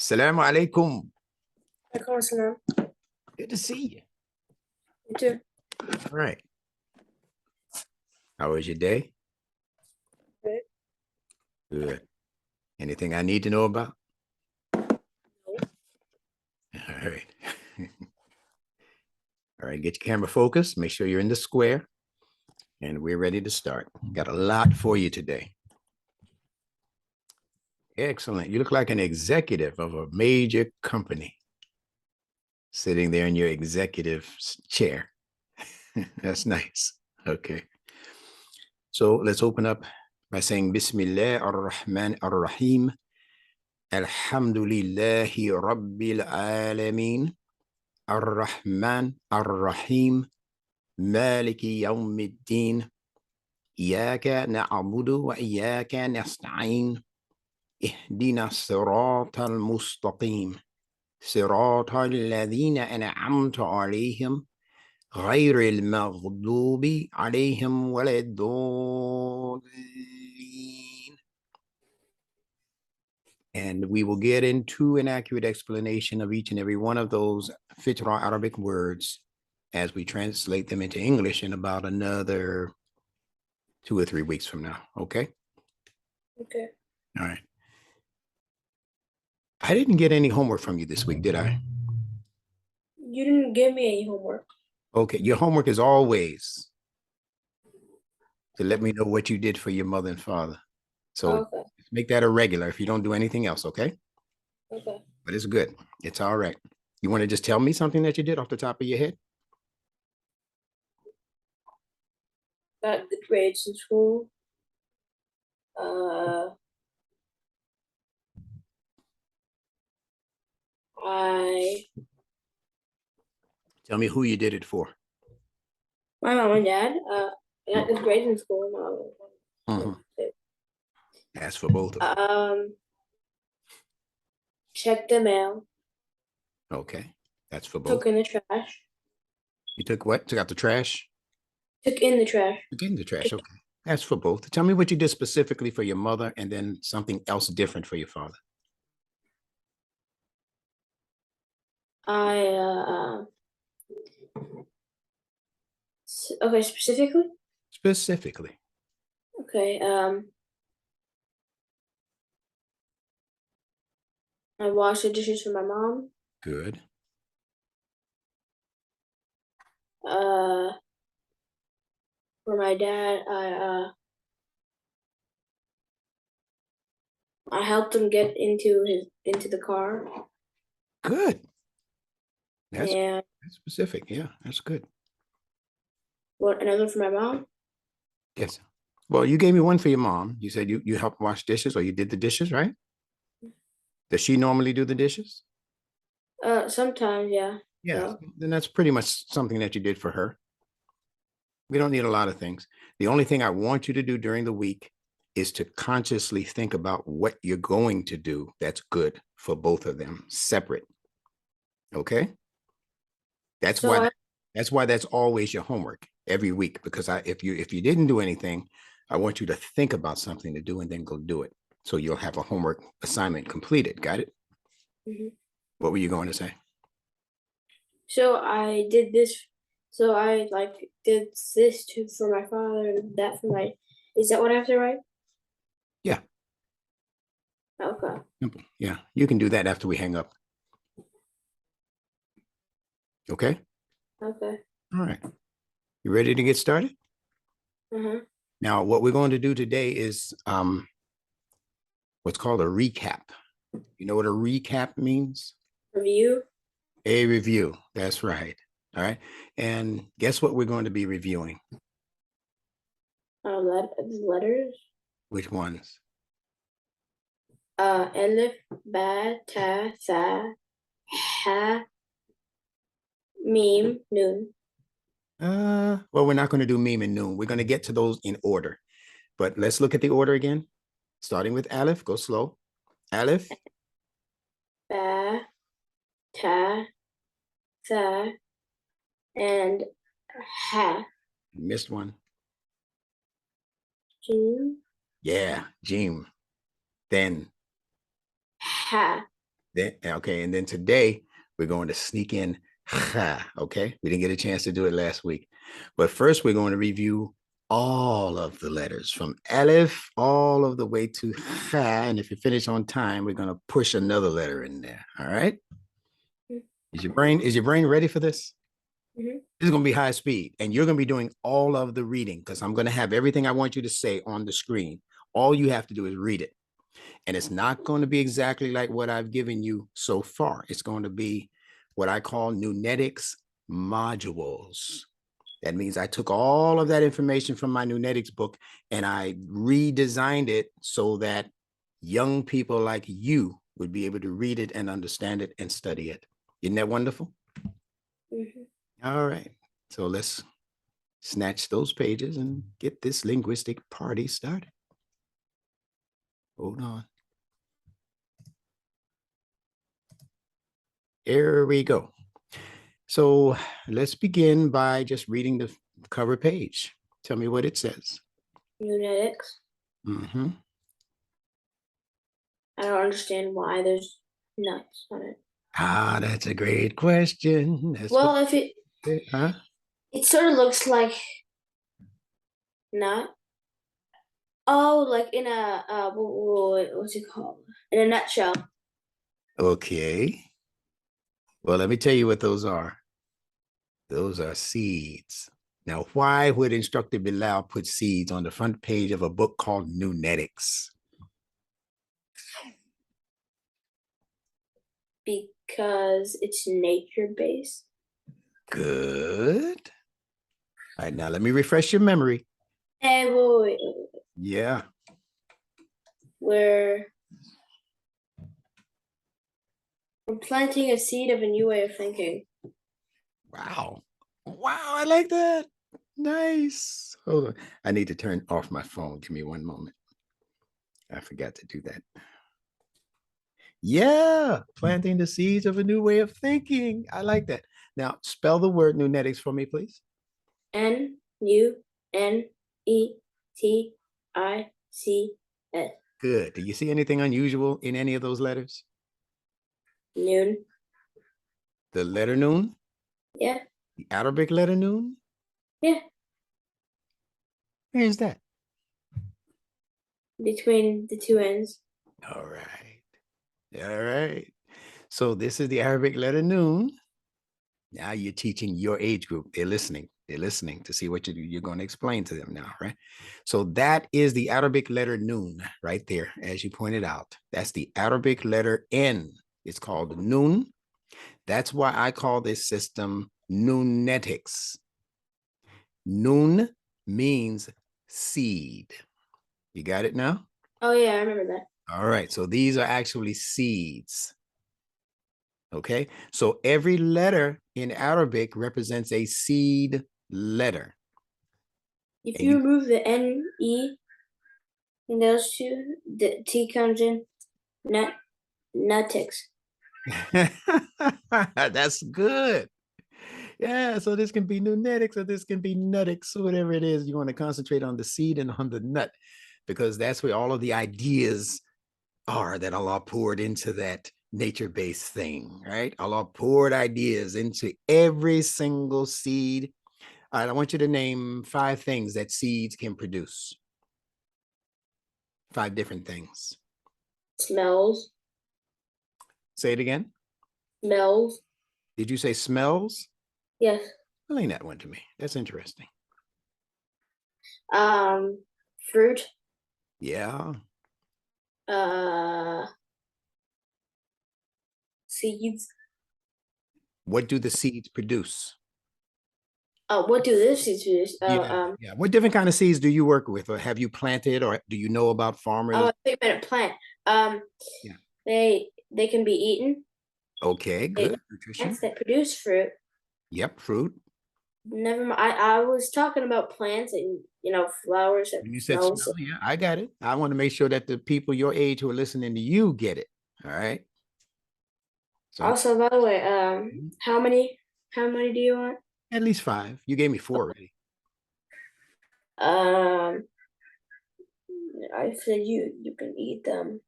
Salaam Alaykum. Alaikum assalam. Good to see you. You too. All right. How was your day? Good. Good. Anything I need to know about? No. All right. All right, get your camera focused. Make sure you're in the square. And we're ready to start. Got a lot for you today. Excellent. You look like an executive of a major company sitting there in your executive chair. That's nice. Okay. So let's open up by saying Bismillah ar-Rahman ar-Rahim. Alhamdulillahi Rabbil Alameen. Ar-Rahman ar-Rahim. Maliki Yawmiddin. Iyaka na'budu wa iyaka nasta'in. Ihdina siratal mustaqim. Siratal ladhina an'amta alayhim. غير المغضوب عليهم ولا الضالين. And we will get into an accurate explanation of each and every one of those Fitra Arabic words as we translate them into English in about another 2 or 3 weeks from now. Okay? Okay. All right. I didn't get any homework from you this week, did I? You didn't give me any homework. Okay, your homework is always to let me know what you did for your mother and father. So Okay. make that a regular if you don't do anything else, okay? Okay. But it's good. It's all right. You want to just tell me something that you did off the top of your head? Got good grades in school. Tell me who you did it for. My mom and dad. I got good grades in school. That's for both of them. Checked the mail. Okay. That's for both. Took in the trash. You took what? Took out the trash? Took in the trash. Took in the trash. Okay. That's for both. Tell me what you did specifically for your mother and then something else different for your father. Okay, specifically? Specifically. Okay, I washed the dishes for my mom. Good. For my dad, I helped him get into the car. Good. That's specific. Yeah, that's good. What, another for my mom? Yes. Well, you gave me one for your mom. You said you helped wash dishes or you did the dishes, right? Does she normally do the dishes? Sometimes, yeah. Yeah, then that's pretty much something that you did for her. We don't need a lot of things. The only thing I want you to do during the week is to consciously think about what you're going to do that's good for both of them, separate. Okay? That's why that's always your homework every week, because if you didn't do anything, I want you to think about something to do and then go do it. So you'll have a homework assignment completed. Got it? Mm-hmm. What were you going to say? So I did this. So I did this for my father and that for my. Is that what I have to write? Yeah. Okay. Simple. Yeah, you can do that after we hang up. Okay. Okay. All right. You ready to get started? Mm-hmm. Now, what we're going to do today is what's called a recap. You know what a recap means? Review. A review. That's right. All right. And guess what we're going to be reviewing? Letters. Which ones? Alif, Ba, Ta, Tha, Ha, Meme, Noon. Well, we're not going to do meme and noon. We're going to get to those in order. But let's look at the order again. Starting with Aleph. Go slow. Aleph. Ba, Ta, Tha, and Ha. You missed one. Jim. Yeah, Jim. Then Ha. Okay, and then today we're going to sneak in ha. Okay, we didn't get a chance to do it last week, but first we're going to review all of the letters from Aleph all of the way to ha. And if you finish on time, we're going to push another letter in there. All right. Is your brain ready for this? Mm-hmm. This is going to be high speed, and you're going to be doing all of the reading because I'm going to have everything I want you to say on the screen. All you have to do is read it. And it's not going to be exactly like what I've given you so far. It's going to be what I call NuNetics modules. That means I took all of that information from my NuNetics book and I redesigned it so that young people like you would be able to read it and understand it and study it. Isn't that wonderful? Mm-hmm. All right. So let's snatch those pages and get this linguistic party started. Hold on. Here we go. So let's begin by just reading the cover page. Tell me what it says. NuNetics. Mm-hmm. I don't understand why there's nuts on it. Ah, that's a great question. That's well, if it huh? it sort of looks like nut. Oh, like in a what's it called? In a nutshell. Okay. Well, let me tell you what those are. Those are seeds. Now, why would Instructor Bilal put seeds on the front page of a book called NuNetics? Because it's nature based. Good. All right, now let me refresh your memory. Hey, wait. Yeah. We're planting a seed of a new way of thinking. Wow. Wow, I like that. Nice. Hold on. I need to turn off my phone. Give me one moment. I forgot to do that. Yeah, planting the seeds of a new way of thinking. I like that. Now, spell the word NuNetics for me, please. NuNetics. Good. Do you see anything unusual in any of those letters? Noon. The letter Nun? Yeah. The Arabic letter Nun? Yeah. Where's that? Between the two ends. All right. All right. So this is the Arabic letter Nun. Now you're teaching your age group. They're listening. They're listening to see what you're going to explain to them now, right? So that is the Arabic letter Nun right there, as you pointed out. That's the Arabic letter N. It's called Nun. That's why I call this system NuNetics. Nun means seed. You got it now? Oh yeah, I remember that. All right. So these are actually seeds. Okay. So every letter in Arabic represents a seed letter. If And you you remove the NE in those two, the T comes in NuNetics. That's good. Yeah, so this can be NuNetics or this can be Nutics, whatever it is. You want to concentrate on the seed and on the nut because that's where all of the ideas are that Allah poured into that nature-based thing, right? Allah poured ideas into every single seed. All right, I want you to name 5 things that seeds can produce. 5 different things. Smells. Say it again. Smells. Did you say smells? Yes. Explain that one to me. That's interesting. Fruit. Yeah. Seeds. What do the seeds produce? What do this seeds produce? Yeah. What different kind of seeds do you work with, or have you planted, or do you know about farmers? I think I meant a plant. Yeah. They can be eaten. Okay, good. Plants Nutrition. that produce fruit. Yep, fruit. Never mind. I was talking about plants and flowers that You said smells. smell. Yeah, I got it. I want to make sure that the people your age who are listening to you get it. All right. So Also, by the way, how many do you want? at least 5. You gave me 4 already. Um, I said you can eat them.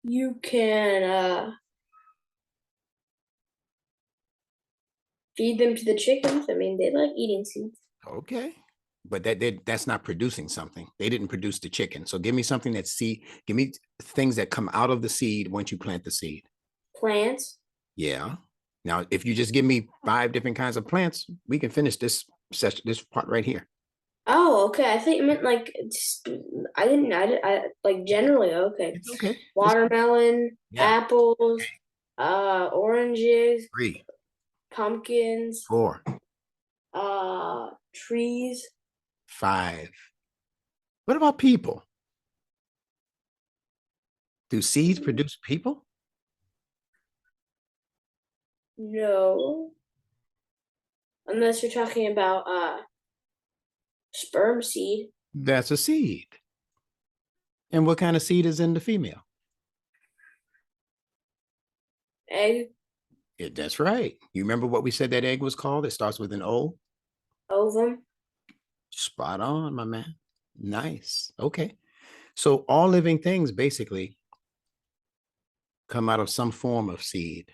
You can feed them to the chickens. I mean, they like eating seeds. Okay. But that's not producing something. They didn't produce the chicken. So give me something that's seed. Give me things that come out of the seed once you plant the seed. Plants. Yeah. Now, if you just give me 5 different kinds of plants, we can finish this session, this part right here. Oh, okay. I think you meant like I didn't. I like generally. Okay. It's okay. Watermelon, Yeah. apples, oranges, 3, pumpkins, 4, trees. 5. What about people? Do seeds produce people? No, unless you're talking about sperm seed, That's a seed. And what kind of seed is in the female? egg, That's right. You remember what we said that egg was called? It starts with an O. ovum. Spot on, my man. Nice. Okay. So all living things basically come out of some form of seed.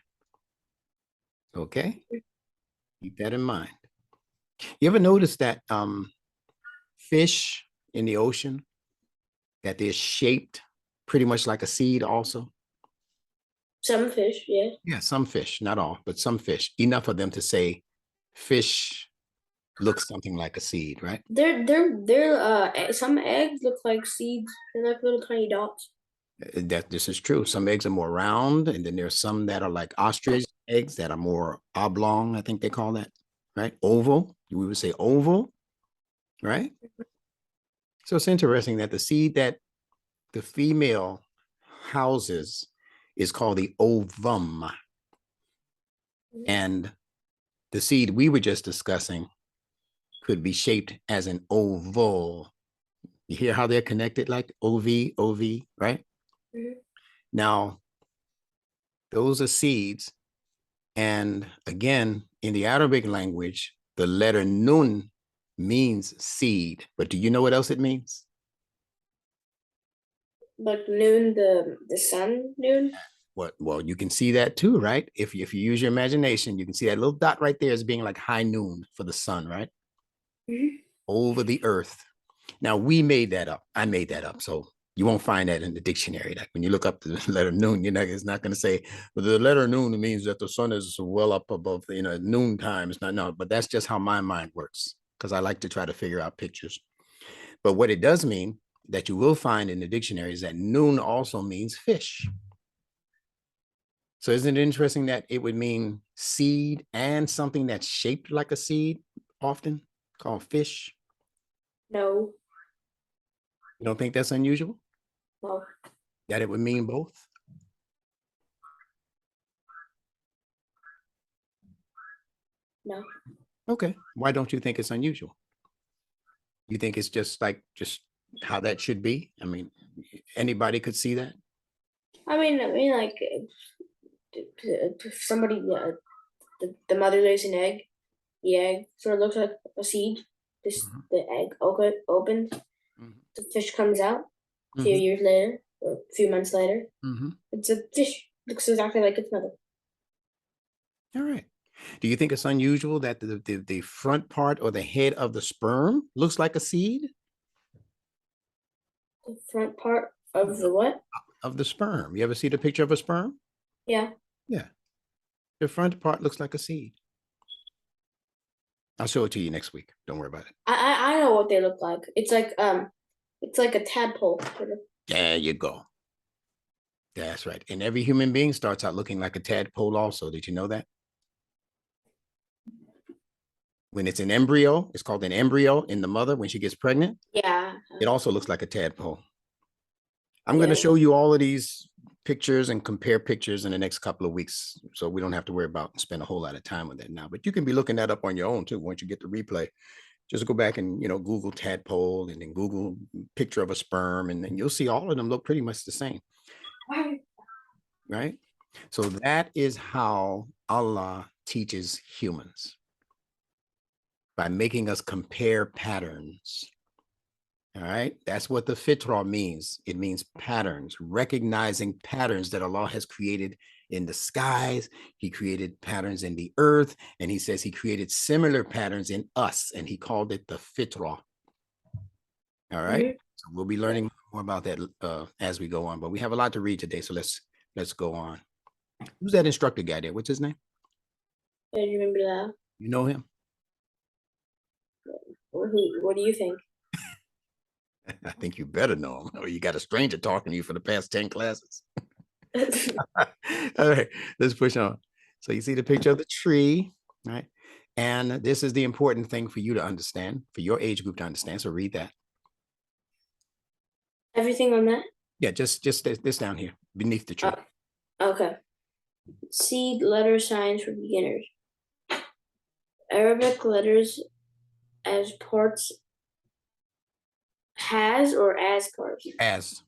Okay. Keep that in mind. You ever notice that fish in the ocean, that they're shaped pretty much like a seed also? Some fish, yeah. Yeah, some fish, not all, but some fish. Enough of them to say fish looks something like a seed, right? Some eggs look like seeds. They're like little tiny dots. That this is true. Some eggs are more round, and then there's some that are like ostrich eggs that are more oblong, I think they call that, right? Oval. We would say oval, right? So it's interesting that the seed that the female houses is called the ovum. And the seed we were just discussing could be shaped as an oval. You hear how they're connected, like OV, right? Mhm. Now, those are seeds. And again, in the Arabic language, the letter nun means seed. But do you know what else it means? Like noon, the sun noon. What? Well, you can see that too, right? If you use your imagination, you can see that little dot right there as being like high noon for the sun, right? Mhm. Over the earth. Now we made that up. I made that up. So you won't find that in the dictionary. Like when you look up the letter noon, it's not going to say, well, the letter noon means that the sun is well up above, noon time. It's not, no, but that's just how my mind works because I like to try to figure out pictures. But what it does mean that you will find in the dictionary is that noon also means fish. So isn't it interesting that it would mean seed and something that's shaped like a seed, often called fish? No, You don't think that's unusual? no, That it would mean both? no. Okay. Why don't you think it's unusual? You think it's just how that should be? I mean, anybody could see that. I mean, like if somebody, the mother lays an egg. The egg sort of looks like a seed. This Mhm, the egg opens. mhm, The fish comes out. A few mhm, years later, or a few months later, mhm. it's a fish. Looks exactly like its mother. All right. Do you think it's unusual that the front part or the head of the sperm looks like a seed The front part of the what? of the sperm? You ever see the picture of a sperm? Yeah. Yeah. The front part looks like a seed. I'll show it to you next week. Don't worry about it. I know what they look like. It's like a tadpole. Sort of. There you go. That's right. And every human being starts out looking like a tadpole also. Did you know that? When it's an embryo, it's called an embryo in the mother when she gets pregnant. Yeah. It also looks like a tadpole. I'm going to Yeah. show you all of these pictures and compare pictures in the next couple of weeks. So we don't have to worry about spend a whole lot of time with that now. But you can be looking that up on your own too. Once you get the replay, just go back and Google tadpole and then Google picture of a sperm, and then you'll see all of them look pretty much the same, right? So that is how Allah teaches humans by making us compare patterns. All right. That's what the fitra means. It means patterns, recognizing patterns that Allah has created in the skies. He created patterns in the earth. And he says he created similar patterns in us. And he called it the fitra. All right. Mhm. So we'll be learning more about that as we go on. But we have a lot to read today. So let's go on. Who's that instructor guy there? What's his name? I don't remember that. You know him? What do you think? I think you better know him. Or you got a stranger talking to you for the past 10 classes. All right, let's push on. So you see the picture of the tree, right? And this is the important thing for you to understand, for your age group to understand. So read that. Everything on that? Yeah, just this down here beneath the tree. Okay. Seed letter signs for beginners. Arabic letters as parts has or as parts? As.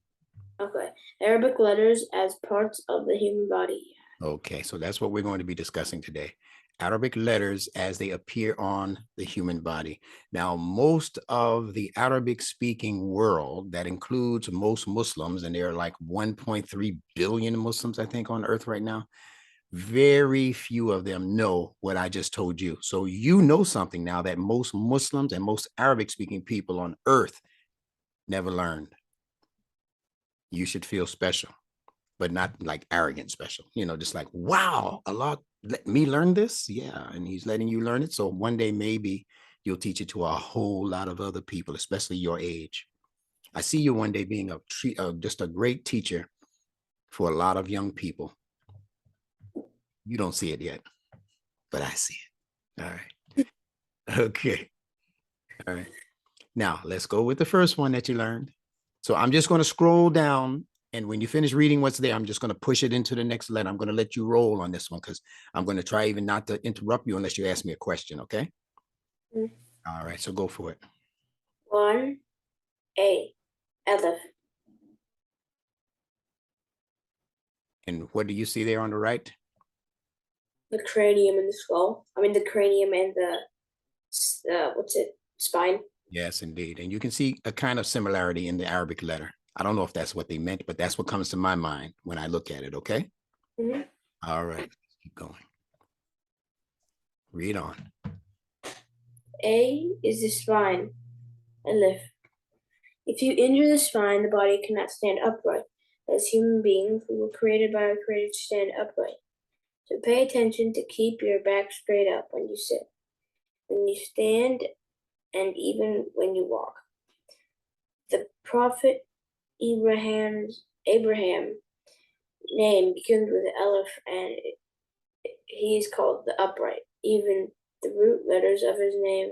Okay. Arabic letters as parts of the human body. Okay, so that's what we're going to be discussing today. Arabic letters as they appear on the human body. Now, most of the Arabic speaking world, that includes most Muslims, and there are like 1.3 billion Muslims, I think, on earth right now. Very few of them know what I just told you. So you know something now that most Muslims and most Arabic speaking people on earth never learned. You should feel special, but not like arrogant special, just like, wow, Allah let me learn this. Yeah. And he's letting you learn it. So one day, maybe you'll teach it to a whole lot of other people, especially your age. I see you one day being just a great teacher for a lot of young people. You don't see it yet, but I see it. All right. Okay. All right. Now let's go with the first one that you learned. So I'm just going to scroll down. And when you finish reading what's there, I'm just going to push it into the next letter. I'm going to let you roll on this one because I'm going to try even not to interrupt you unless you ask me a question. Okay. Mm. All right. So go for it. 1A. Aleph. And what do you see there on the right? The cranium and the skull. I mean, the cranium and the spine. Yes, indeed. And you can see a kind of similarity in the Arabic letter. I don't know if that's what they meant, but that's what comes to my mind when I look at it. Okay. Mm-hmm. All right. Let's keep going. Read on. A is the spine. Aleph. If you injure the spine, the body cannot stand upright. As human beings, we were created by our Creator to stand upright. So pay attention to keep your back straight up when you sit, when you stand, and even when you walk. The Prophet Abraham's name begins with Aleph, and he is called the upright. Even the root letters of his name,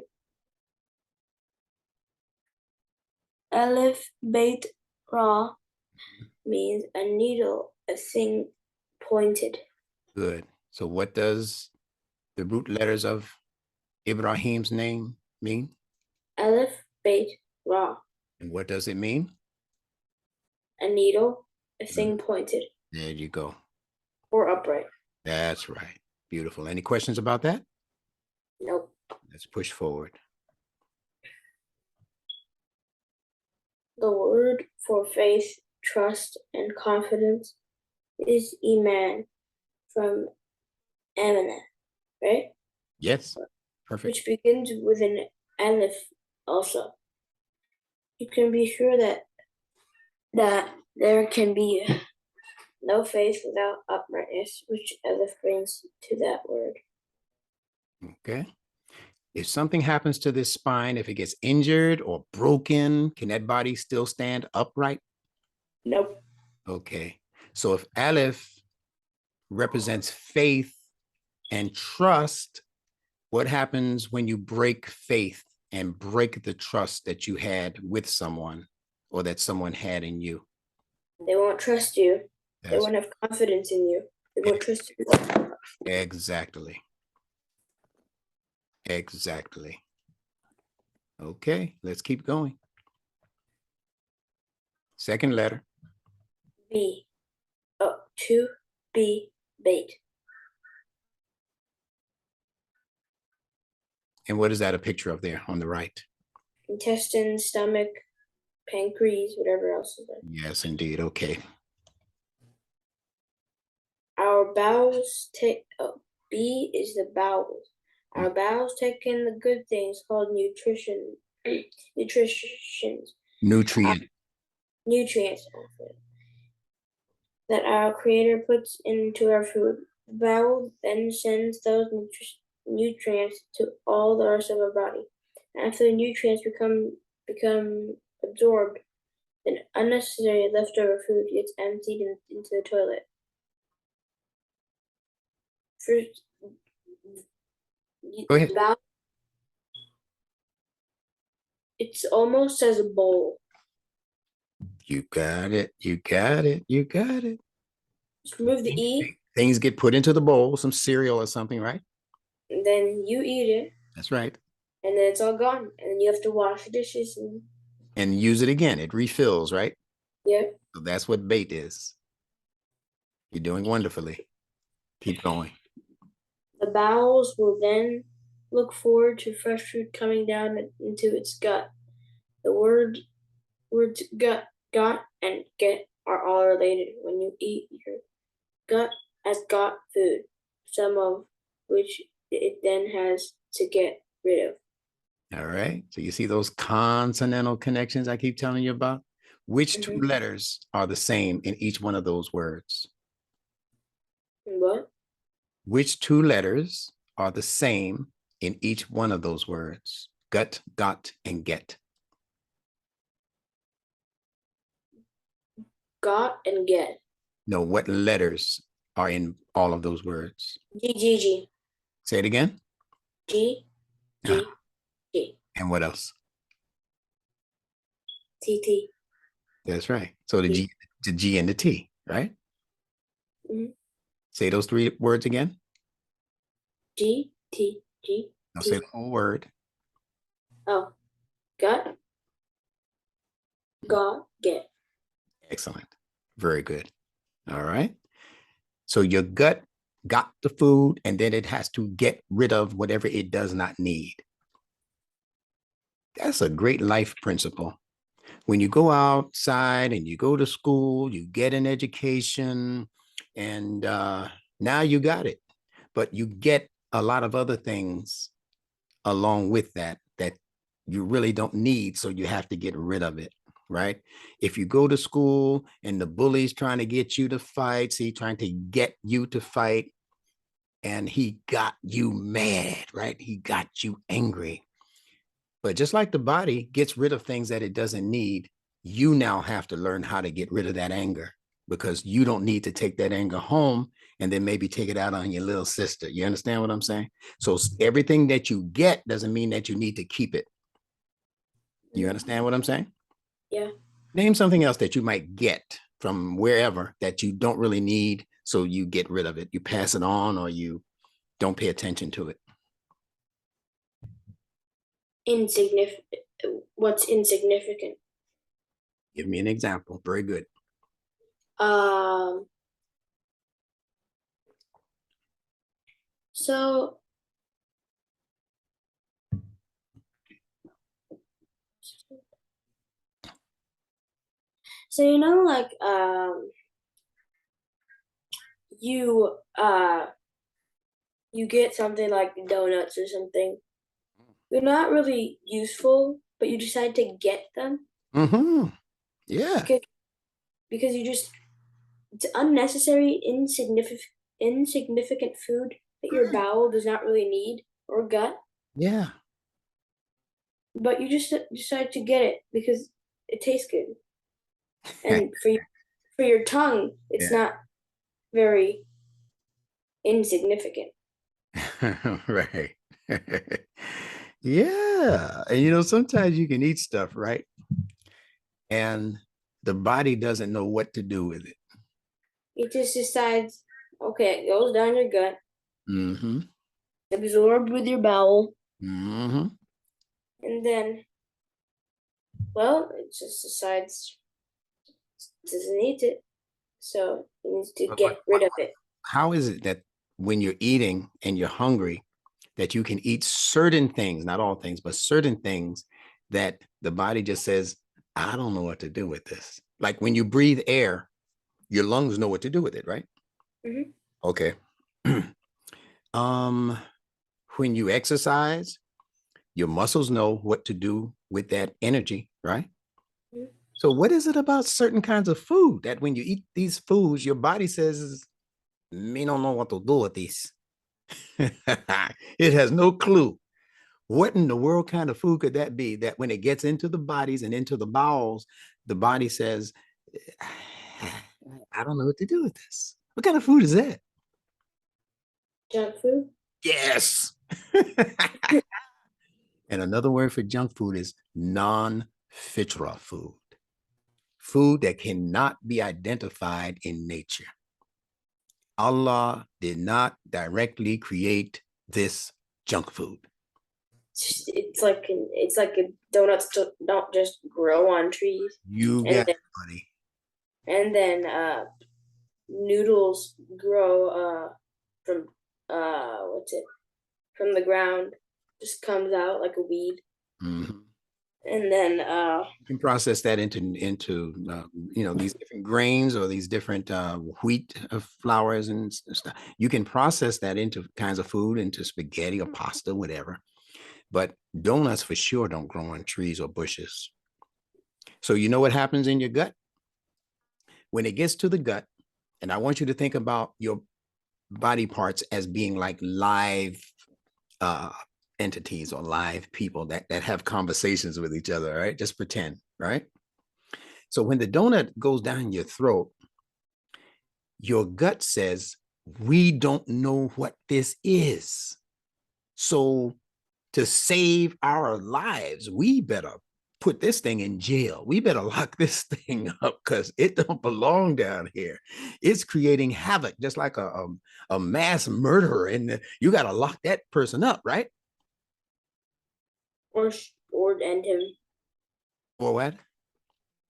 Aleph, Beit, Ra, means a needle, a thing pointed. Good. So what does the root letters of Ibrahim's name mean? Aleph, Beit, Ra, And what does it mean? a needle, a thing pointed. There you go. Or upright. That's right. Beautiful. Any questions about that? Nope. Let's push forward. The word for faith, trust, and confidence is Iman from Amana, right? Yes. Perfect. Which begins with an Aleph also. You can be sure that there can be no faith without uprightness, which Aleph brings to that word. Okay. If something happens to this spine, if it gets injured or broken, can that body still stand upright? Nope. Okay. So if Aleph represents faith and trust, what happens when you break faith and break the trust that you had with someone or that someone had in you? They won't trust you. They won't have confidence in you. They won't trust you. Exactly. Exactly. Okay, let's keep going. Second letter. B. Oh, 2B, bait. And what is that a picture of there on the right? Intestine, stomach, pancreas, whatever else is there. Yes, indeed. Okay. Our bowels take. Oh, B is the bowels. Our bowels take in the good things called nutritions, Nutrient. nutrients that our Creator puts into our food. The bowel then sends those nutrients to all the rest of our body. After the nutrients become absorbed, then unnecessary leftover food gets emptied into the toilet. First, Go ahead. bowel, it's almost as a bowl. You got it. You got it. You got it. Just remove the E, Things get put into the bowl, some cereal or something, right? and then you eat it, That's right. and then it's all gone. And then you have to wash the dishes And use it again. It refills, right? yeah. So that's what bait is. You're doing wonderfully. Keep going. The bowels will then look forward to fresh food coming down into its gut. The words gut, got, and get are all related. When you eat, your gut has got food, some of which it then has to get rid of. All right. So you see those consonantal connections I keep telling you about? Which two letters are the same in each one of those words? What? Which two letters are the same in each one of those words? Gut, got, and get. Got and get. No, what letters are in all of those words? G, G, G. Say it again. G, G, G. And what else? T, T. That's right. So the G and the T, right? Mm-hmm. Say those three words again. G, T, G, Now T. say the whole word. Oh, gut, got, get. Excellent. Very good. All right. So your gut got the food and then it has to get rid of whatever it does not need. That's a great life principle. When you go outside and you go to school, you get an education, and now you got it. But you get a lot of other things along with that that you really don't need. So you have to get rid of it, right? If you go to school and the bully's trying to get you to fight, see, trying to get you to fight, and he got you mad, right? He got you angry. But just like the body gets rid of things that it doesn't need, you now have to learn how to get rid of that anger because you don't need to take that anger home and then maybe take it out on your little sister. You understand what I'm saying? So everything that you get doesn't mean that you need to keep it. You understand what I'm saying? Yeah. Name something else that you might get from wherever that you don't really need. So you get rid of it. You pass it on or you don't pay attention to it. Insignificant. What's insignificant? Give me an example. Very good. So you know, like you get something like donuts or something. They're not really useful, but you decide to get them. Mm-hmm. Yeah. Because you just it's unnecessary, insignificant food that your bowel does not really need or gut. Yeah. But you just decide to get it because it tastes good. And for your tongue, it's not very insignificant. Right. Yeah. And you know, sometimes you can eat stuff, right? And the body doesn't know what to do with it. It just decides, okay, it goes down your gut, Mm-hmm. absorbed with your bowel, Mm-hmm. and then, well, it just decides it doesn't need it, so it needs to get rid of it. How is it that when you're eating and you're hungry, that you can eat certain things, not all things, but certain things that the body just says, I don't know what to do with this. Like when you breathe air, your lungs know what to do with it, right? Mm-hmm. Okay. um, when you exercise, your muscles know what to do with that energy, right? Mm-hmm. So, what is it about certain kinds of food that when you eat these foods, your body says, "Me don't know what to do with this." It has no clue. What in the world kind of food could that be that when it gets into the bodies and into the bowels, the body says, I don't know what to do with this? What kind of food is that? Junk food. Yes. And another word for junk food is non-fitra food, food that cannot be identified in nature. Allah did not directly create this junk food. It's like donuts don't just grow on trees, You and got then it, buddy. noodles grow from what's it from the ground, just comes out like a weed, Mhm. and then You can process that into these different grains or these different wheat flours and stuff. You can process that into kinds of food, into spaghetti or pasta, whatever. But donuts for sure don't grow on trees or bushes. So you know what happens in your gut when it gets to the gut, and I want you to think about your body parts as being like live uh, entities or live people that have conversations with each other, right? Just pretend, right? So when the donut goes down your throat, your gut says, we don't know what this is. So to save our lives, we better put this thing in jail. We better lock this thing up because it don't belong down here. It's creating havoc, just like a mass murderer. And you got to lock that person up, right? or end him, Or what?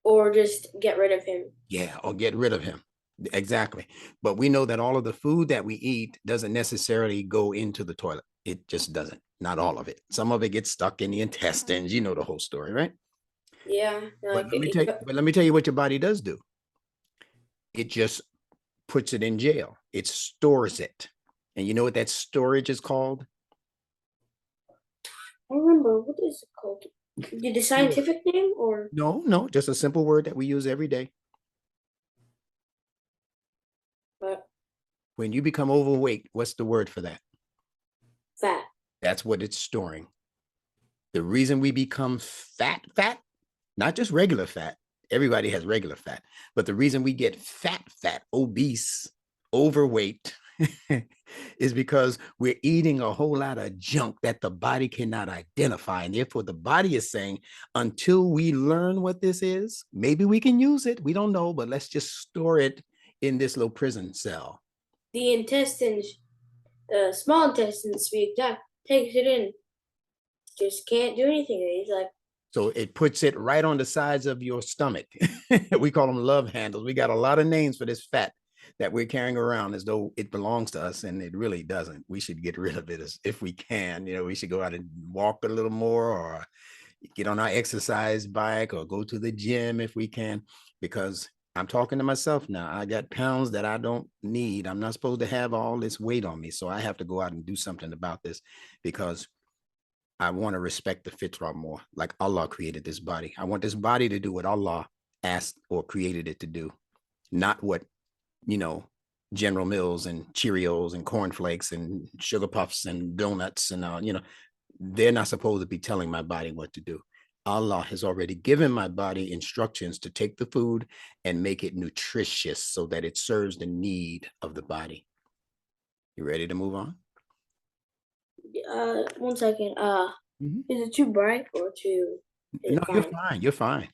or just get rid of him. Yeah, or get rid of him. Exactly. But we know that all of the food that we eat doesn't necessarily go into the toilet. It just doesn't. Not all of it. Some of it gets stuck in the intestines. You know the whole story, right? Yeah, But like let me tell you what your body does do. It just puts it in jail. It stores it. And you know what that storage is called? I don't remember what is it called. The Storage. scientific name, or No, no, just a simple word that we use every day. but When you become overweight, what's the word for that? fat. That's what it's storing. The reason we become fat, not just regular fat, everybody has regular fat, but the reason we get fat, obese, overweight is because we're eating a whole lot of junk that the body cannot identify. And therefore, the body is saying, until we learn what this is, maybe we can use it. We don't know, but let's just store it in this little prison cell. The intestines, the small intestines, to be exact, takes it in. Just can't do anything. He's like, So it puts it right on the sides of your stomach. We call them love handles. We got a lot of names for this fat that we're carrying around as though it belongs to us, and it really doesn't. We should get rid of it if we can. We should go out and walk a little more, or get on our exercise bike, or go to the gym if we can, because I'm talking to myself now. I got pounds that I don't need. I'm not supposed to have all this weight on me. So I have to go out and do something about this, because I want to respect the fitrah more. Like Allah created this body. I want this body to do what Allah asked or created it to do, not what, you know, General Mills and Cheerios and cornflakes and sugar puffs and donuts and, they're not supposed to be telling my body what to do. Allah has already given my body instructions to take the food and make it nutritious so that it serves the need of the body. You ready to move on? 1 second. Mhm. Is it too bright or too? Is No, it you're fine? fine. You're fine.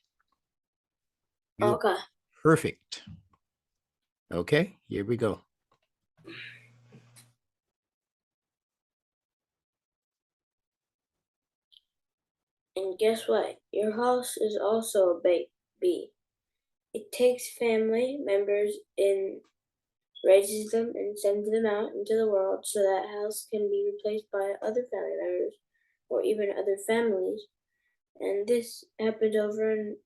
You're Okay. perfect. Okay, here we go. And guess what? Your house is also a bee. It takes family members and raises them and sends them out into the world so that house can be replaced by other family members or even other families. And this happens over and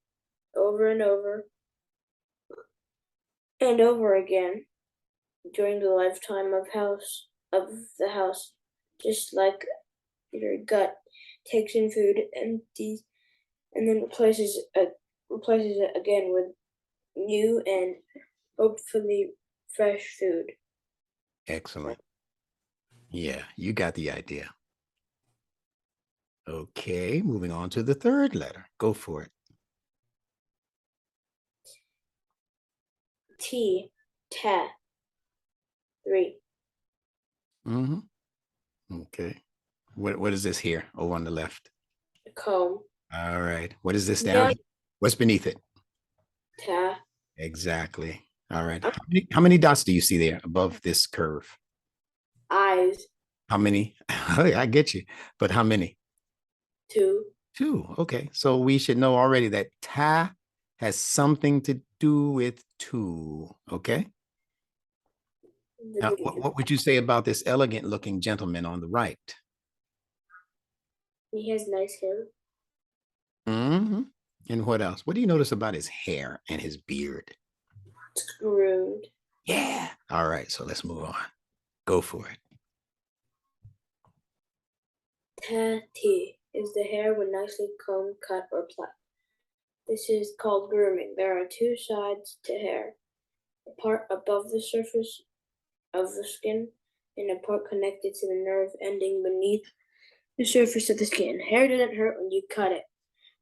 over and over and over again during the lifetime of the house, just like your gut takes in food, empties, and then replaces it again with new and hopefully fresh food. Excellent. Yeah, you got the idea. Okay, moving on to the third letter. Go for it. T, ta, 3. Mm-hmm. Okay. What is this here? Oh, on the left. A comb. All right. What is this down Yeah. here? What's beneath it? Ta. Exactly. All right. How many dots do you see there above this curve? Eyes. How many? I get you. But how many? 2. Two. Okay. So we should know already that ta has something to do with two. Okay. Now, what would you say about this elegant looking gentleman on the right? He has nice hair. Mm-hmm. And what else? What do you notice about his hair and his beard? It's groomed. Yeah. All right. So let's move on. Go for it. Ta, T is the hair when nicely combed, cut, or plaited. This is called grooming. There are 2 sides to hair, a part above the surface of the skin and a part connected to the nerve ending beneath the surface of the skin. Hair doesn't hurt when you cut it,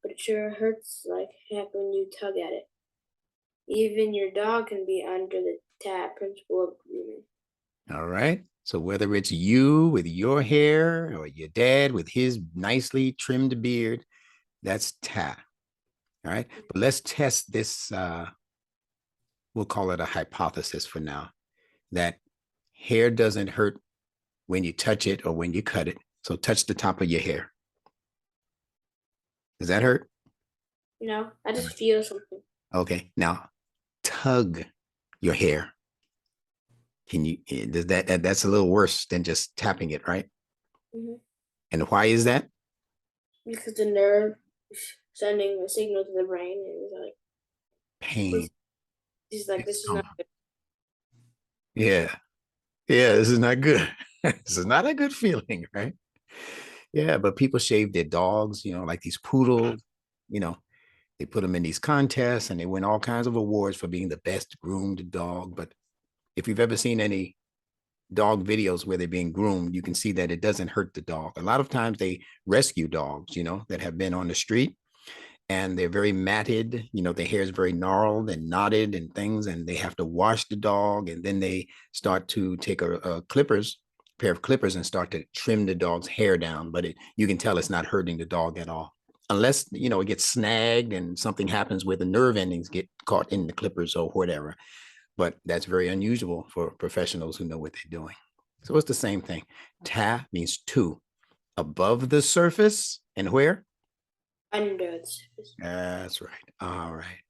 but it sure hurts like heck when you tug at it. Even your dog can be under the tap principle of grooming. All right. So whether it's you with your hair or your dad with his nicely trimmed beard, that's ta. All right. But let's test this. We'll call it a hypothesis for now, that hair doesn't hurt when you touch it or when you cut it. So touch the top of your hair. Does that hurt? No, I just feel something. Okay. Now tug your hair. Can you, does that's a little worse than just tapping it, right? Mm-hmm. And why is that? Because the nerve is sending a signal to the brain, and it's like Pain. he's like, this is not good. Yeah. Yeah, this is not good. This is not a good feeling, right? Yeah, but people shave their dogs, like these poodles, you know, they put them in these contests and they win all kinds of awards for being the best groomed dog. But if you've ever seen any dog videos where they're being groomed, you can see that it doesn't hurt the dog. A lot of times they rescue dogs, that have been on the street and they're very matted, their hair is very gnarled and knotted and things, and they have to wash the dog, and then they start to take a pair of clippers and start to trim the dog's hair down, but you can tell it's not hurting the dog at all, unless it gets snagged and something happens where the nerve endings get caught in the clippers or whatever. But that's very unusual for professionals who know what they're doing. So it's the same thing. Ta means two, above the surface, and where? Under the surface. That's right. All right.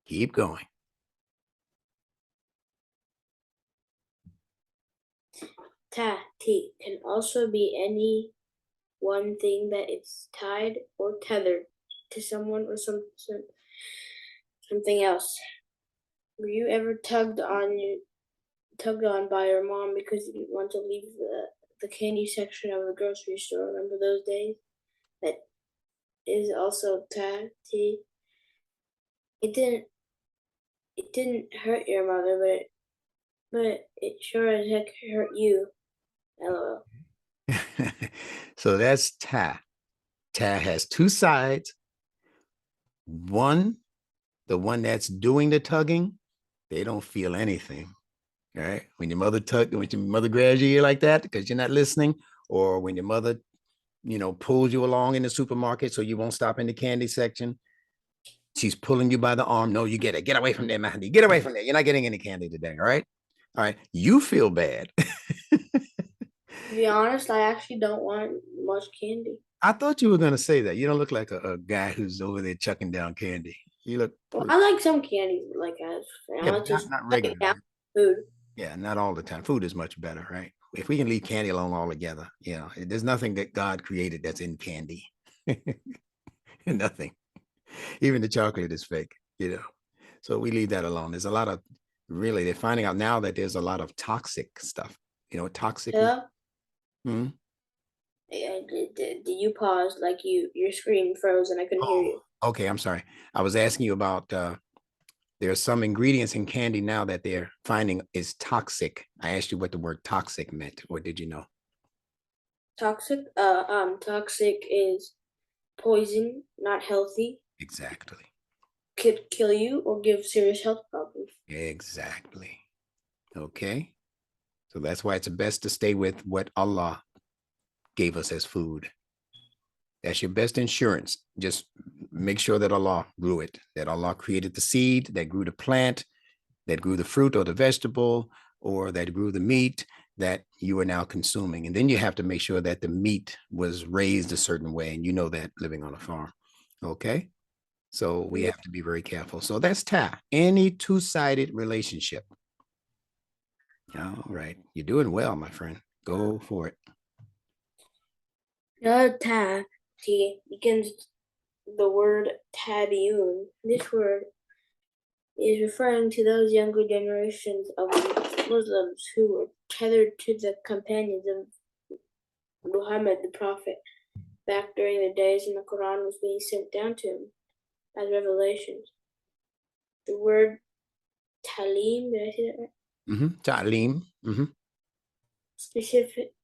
Keep going. Ta, T can also be any one thing that it's tied or tethered to someone or something else. Were you ever tugged on by your mom because you didn't want to leave the candy section of the grocery store? Remember those days? That is also ta, T. It didn't hurt your mother, but it sure as heck hurt you. LOL. So that's ta. Ta has two sides. One, the one that's doing the tugging, they don't feel anything. All right. When your mother grabs your ear like that because you're not listening, or when your mother, pulls you along in the supermarket so you won't stop in the candy section, she's pulling you by the arm. No, you get it. Get away from there, Mahdi. Get away from there. You're not getting any candy today. All right. All right. You feel bad. To be honest, I actually don't want much candy. I thought you were going to say that. You don't look like a guy who's over there chucking down candy. You look. Well, I like some candies, like Yeah, I just not regular. down food. Yeah, not all the time. Food is much better, right? If we can leave candy alone altogether, there's nothing that God created that's in candy. Nothing. Even the chocolate is fake, you know. So we leave that alone. There's a lot of really, they're finding out now that there's a lot of toxic stuff. You know what toxic means? Hello? Hmm? Yeah, did you pause like your screen froze and I couldn't hear Oh, you? okay. I'm sorry. I was asking you about there are some ingredients in candy now that they're finding is toxic. I asked you what the word toxic meant, or did you know? Toxic? Toxic is poison, not healthy, Exactly. could kill you or give serious health problems. Exactly. Okay. So that's why it's best to stay with what Allah gave us as food. That's your best insurance. Just make sure that Allah grew it, that Allah created the seed that grew the plant, that grew the fruit or the vegetable, or that grew the meat that you are now consuming. And then you have to make sure that the meat was raised a certain way. And you know that living on a farm. Okay. So we Yeah. have to be very careful. So that's ta, any two-sided relationship. All right. You're doing well, my friend. Go for it. Ta T begins the word tabiun. This word is referring to those younger generations of Muslims who were tethered to the companions of Muhammad the Prophet back during the days when the Quran was being sent down to him as revelations. The word talim, did I say that right? Ta'lim.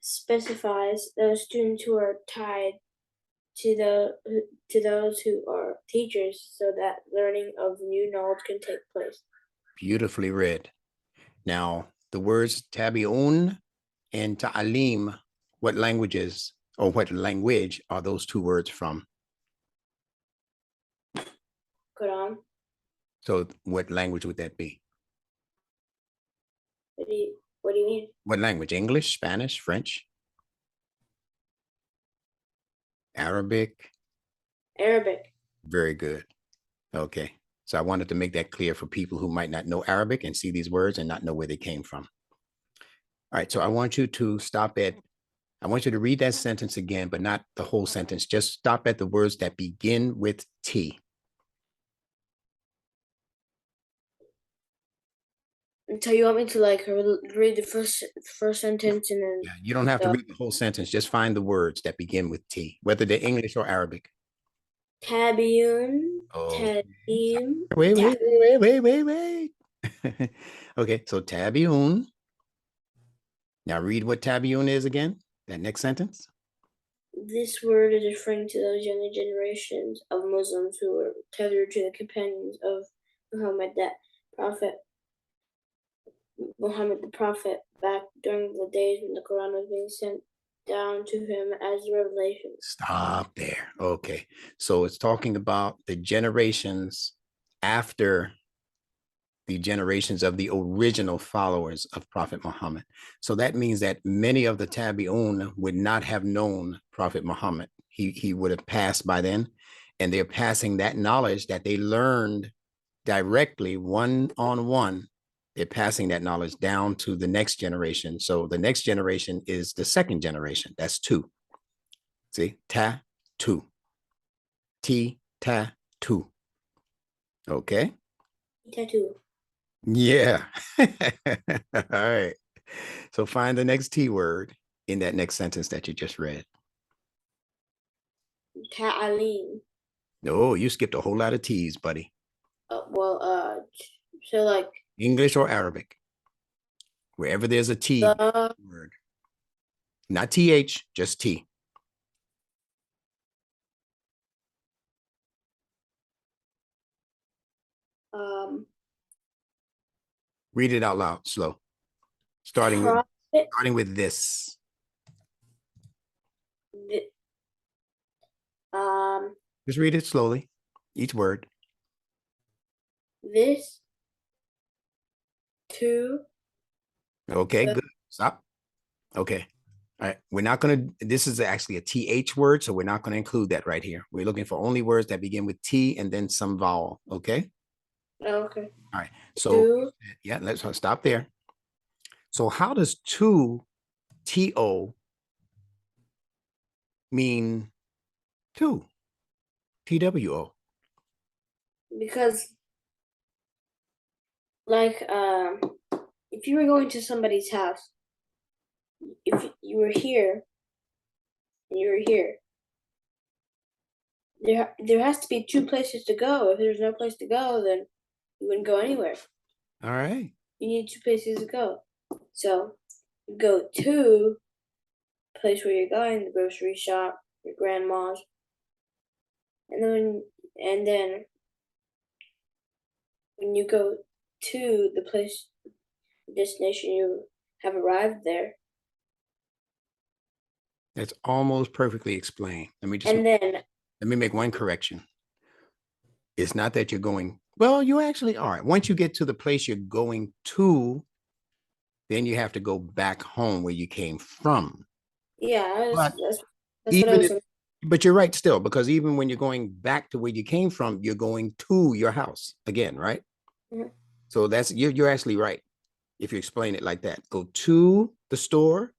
Specifies those students who are tied to those who are teachers so that learning of new knowledge can take place. Beautifully read. Now, the words tabi'un and ta'alim, what languages or what language are those two words from? Quran. So what language would that be? What do you mean? What language? English, Spanish, French, Arabic? Arabic. Very good. Okay. So I wanted to make that clear for people who might not know Arabic and see these words and not know where they came from. All right. So I want you to I want you to read that sentence again, but not the whole sentence. Just stop at the words that begin with T. So you want me to like read the first sentence and then Yeah, you don't have to the read the whole sentence. Just find the words that begin with T, whether they're English or Arabic. tabiun, Oh, talim, wait, ta. wait, wait, wait, wait, wait, wait. Okay, so tabiun. Now read what tabiun is again. That next sentence. This word is referring to those younger generations of Muslims who were tethered to the companions of Muhammad, that prophet, Muhammad the Prophet, back during the days when the Quran was being sent down to him as revelations. Stop there. Okay, so it's talking about the generations after the generations of the original followers of Prophet Muhammad. So that means that many of the Tabi'un would not have known Prophet Muhammad. He would have passed by then, and they're passing that knowledge that they learned directly one on one. They're passing that knowledge down to the next generation. So the next generation is the second generation. That's two. See, ta, two, T, ta, two. Okay. Tattoo. Yeah. All right. So find the next T word in that next sentence that you just read. Ta'alim. No, you skipped a whole lot of T's, buddy. Well, so like English or Arabic, wherever there's a T the word, not TH, just T. um Read it out loud, slow. Starting with prophet, starting with this. the, um Just read it slowly, each word. this to Okay, the good. Stop. Okay. All right. We're not going to, this is actually a TH word, so we're not going to include that right here. We're looking for only words that begin with T and then some vowel. Okay. okay All right. So, to yeah, let's stop there. So, how does two TO mean two? TWO. Because like if you were going to somebody's house, if you were here and you were here, there has to be two places to go. If there's no place to go, then you wouldn't go anywhere. All right. You need two places to go. So you go to the place where you're going, the grocery shop, your grandma's, and then when you go to the place destination, you have arrived there. That's almost perfectly explained. And then let me make one correction. It's not that you're going, well, you actually are. Once you get to the place you're going to, then you have to go back home where you came from. yeah, But that's what I even was. if, but you're right still, because even when you're going back to where you came from, you're going to your house again, right? Mhm. So that's you're actually right if you explain it like that. Go to the store.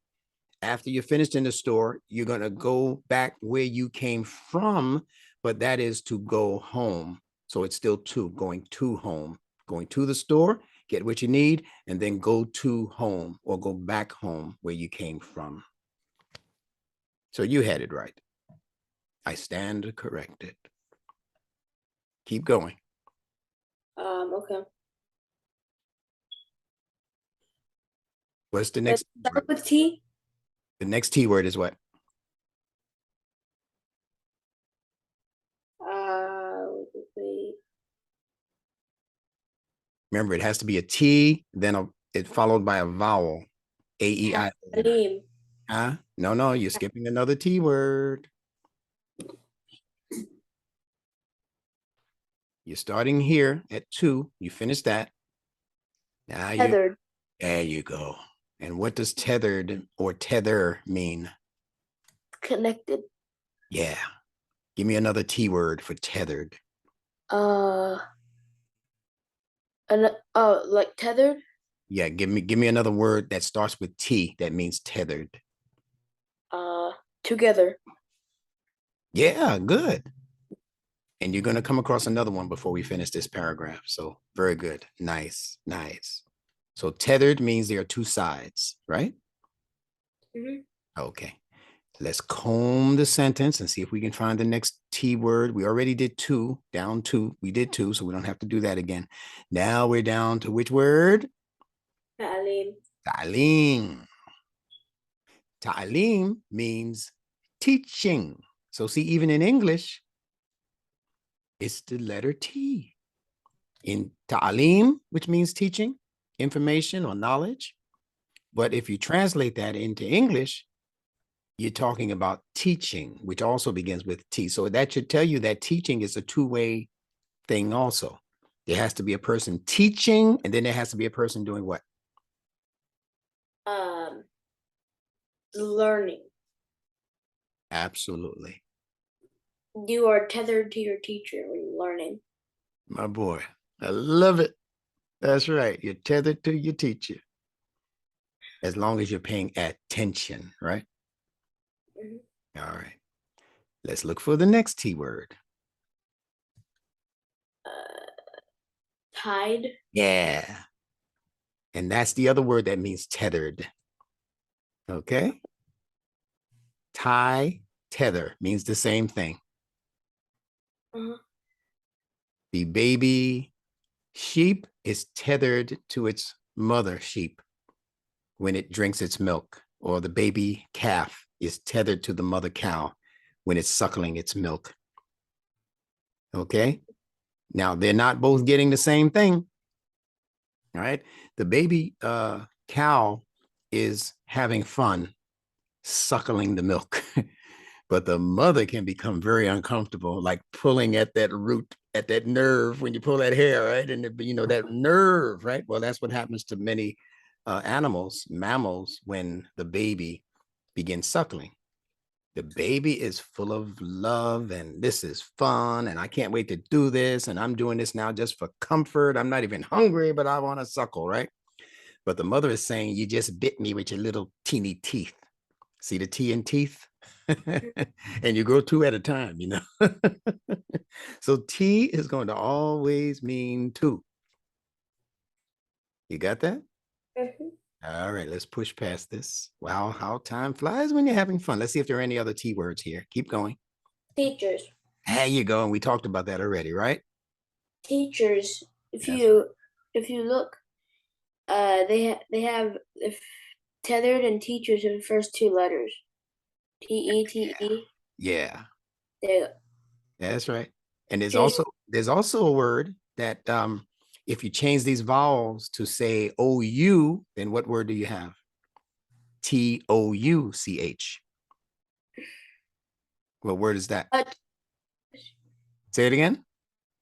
After you're finished in the store, you're gonna go back where you came from, but that is to go home. So it's still going to home, going to the store, get what you need, and then go to home or go back home where you came from. So you had it right. I stand corrected. Keep going. Okay. What's the Let's next start word? with T. The next T word is what? Wait. Remember, it has to be a T, then it followed by a vowel. A-E-I. Halim. Huh? No, you're skipping another T word. You're starting here at 2. You finished that. Now Tethered. there you go. And what does tethered or tether mean? Connected. Yeah. Give me another T word for tethered. Uh, like tethered. Yeah, give me another word that starts with T that means tethered. Together. Yeah, good. And you're going to come across another one before we finish this paragraph. So very good. Nice. So tethered means there are two sides, right? Mm-hmm. Okay. Let's comb the sentence and see if we can find the next T word. We already did 2, down 2. We did 2, so we don't have to do that again. Now we're down to which word? Halim. Ta'lim. Ta'lim means teaching. So see, even in English, it's the letter T. In ta'lim, which means teaching, information or knowledge. But if you translate that into English, you're talking about teaching, which also begins with T. So that should tell you that teaching is a two-way thing also. There has to be a person teaching, and then there has to be a person doing what? Learning. Absolutely. You are tethered to your teacher when you're learning. My boy, I love it. That's right. You're tethered to your teacher as long as you're paying attention, right? Mm-hmm. All right. Let's look for the next T word. Tied. Yeah. And that's the other word that means tethered. Okay. Tie, tether means the same thing. Uh-huh. The baby sheep is tethered to its mother sheep when it drinks its milk, or the baby calf is tethered to the mother cow when it's suckling its milk. Okay. Now they're not both getting the same thing. All right. The baby cow is having fun suckling the milk, but the mother can become very uncomfortable, like pulling at that root, at that nerve when you pull that hair, right? And that nerve, right? Well, that's what happens to many animals, mammals, when the baby begins suckling. The baby is full of love and this is fun and I can't wait to do this and I'm doing this now just for comfort. I'm not even hungry, but I want to suckle, right? But the mother is saying, you just bit me with your little teeny teeth. See the T in teeth? And you grow two at a time, you know. So T is going to always mean two. You got that? Mm-hmm. All right, let's push past this. Wow, how time flies when you're having fun. Let's see if there are any other T words here. Keep going. Teachers. There you go. And we talked about that already, right? Teachers. That's If you look, they have if tethered and teachers in the first two letters. TETE. yeah, They that's right. And just there's also a word that if you change these vowels to say OU, then what word do you have? TOUCH. What word is that? touch. Say it again.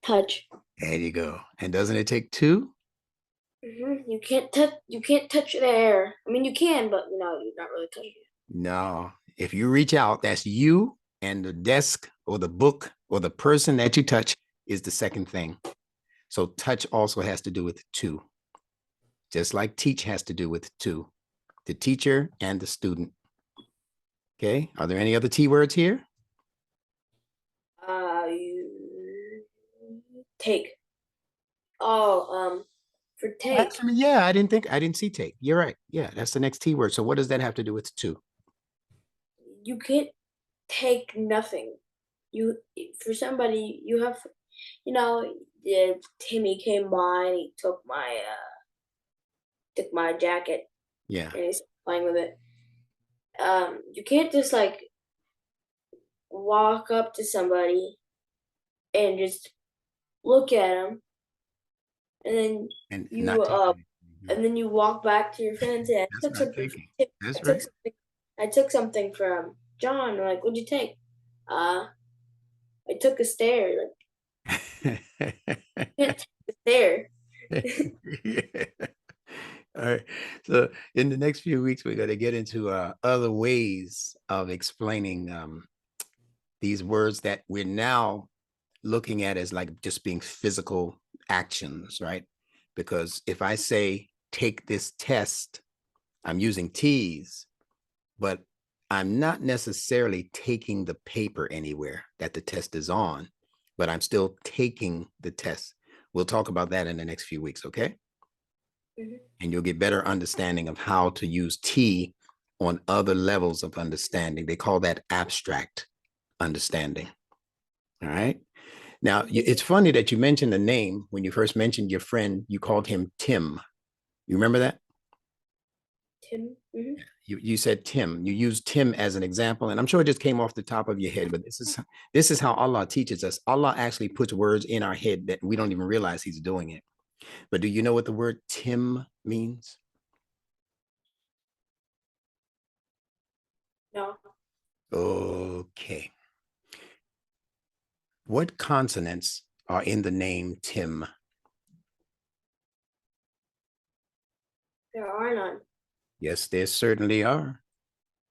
Touch. There you go. And doesn't it take two? You can't touch. You can't touch the air. I mean, you can, but you're not really touching it. No. If you reach out, that's you, and the desk or the book or the person that you touch is the second thing. So touch also has to do with two, just like teach has to do with two, the teacher and the student. Okay. Are there any other T words here? You take. Oh, for take, Actually, yeah, I didn't see take. You're right. Yeah, that's the next T word. So what does that have to do with two? you can't take nothing. You for somebody you have, yeah, Timmy came by and he took my jacket Yeah. and he's playing with it. You can't just like walk up to somebody and just look at them and then And you not take uh anything. and then you walk back to your friends and That's not taking. I That's took right. something I took something from John. Like, what'd you take? Uh, I took a stare. Like, you can't take a stare. Yeah. All right. So in the next few weeks, we're going to get into other ways of explaining these words that we're now looking at as like just being physical actions, right? Because if I say, take this test, I'm using T's, but I'm not necessarily taking the paper anywhere that the test is on, but I'm still taking the test. We'll talk about that in the next few weeks, okay? Mhm. And you'll get better understanding of how to use T on other levels of understanding. They call that abstract understanding. All right. Now, it's funny that you mentioned the name. When you first mentioned your friend, you called him Tim. You remember that? Tim. Hmm. You said Tim. You used Tim as an example, and I'm sure it just came off the top of your head. But this is how Allah teaches us. Allah actually puts words in our head that we don't even realize He's doing it. But do you know what the word Tim means? No, Okay. What consonants are in the name Tim? there are none. Yes, there certainly are.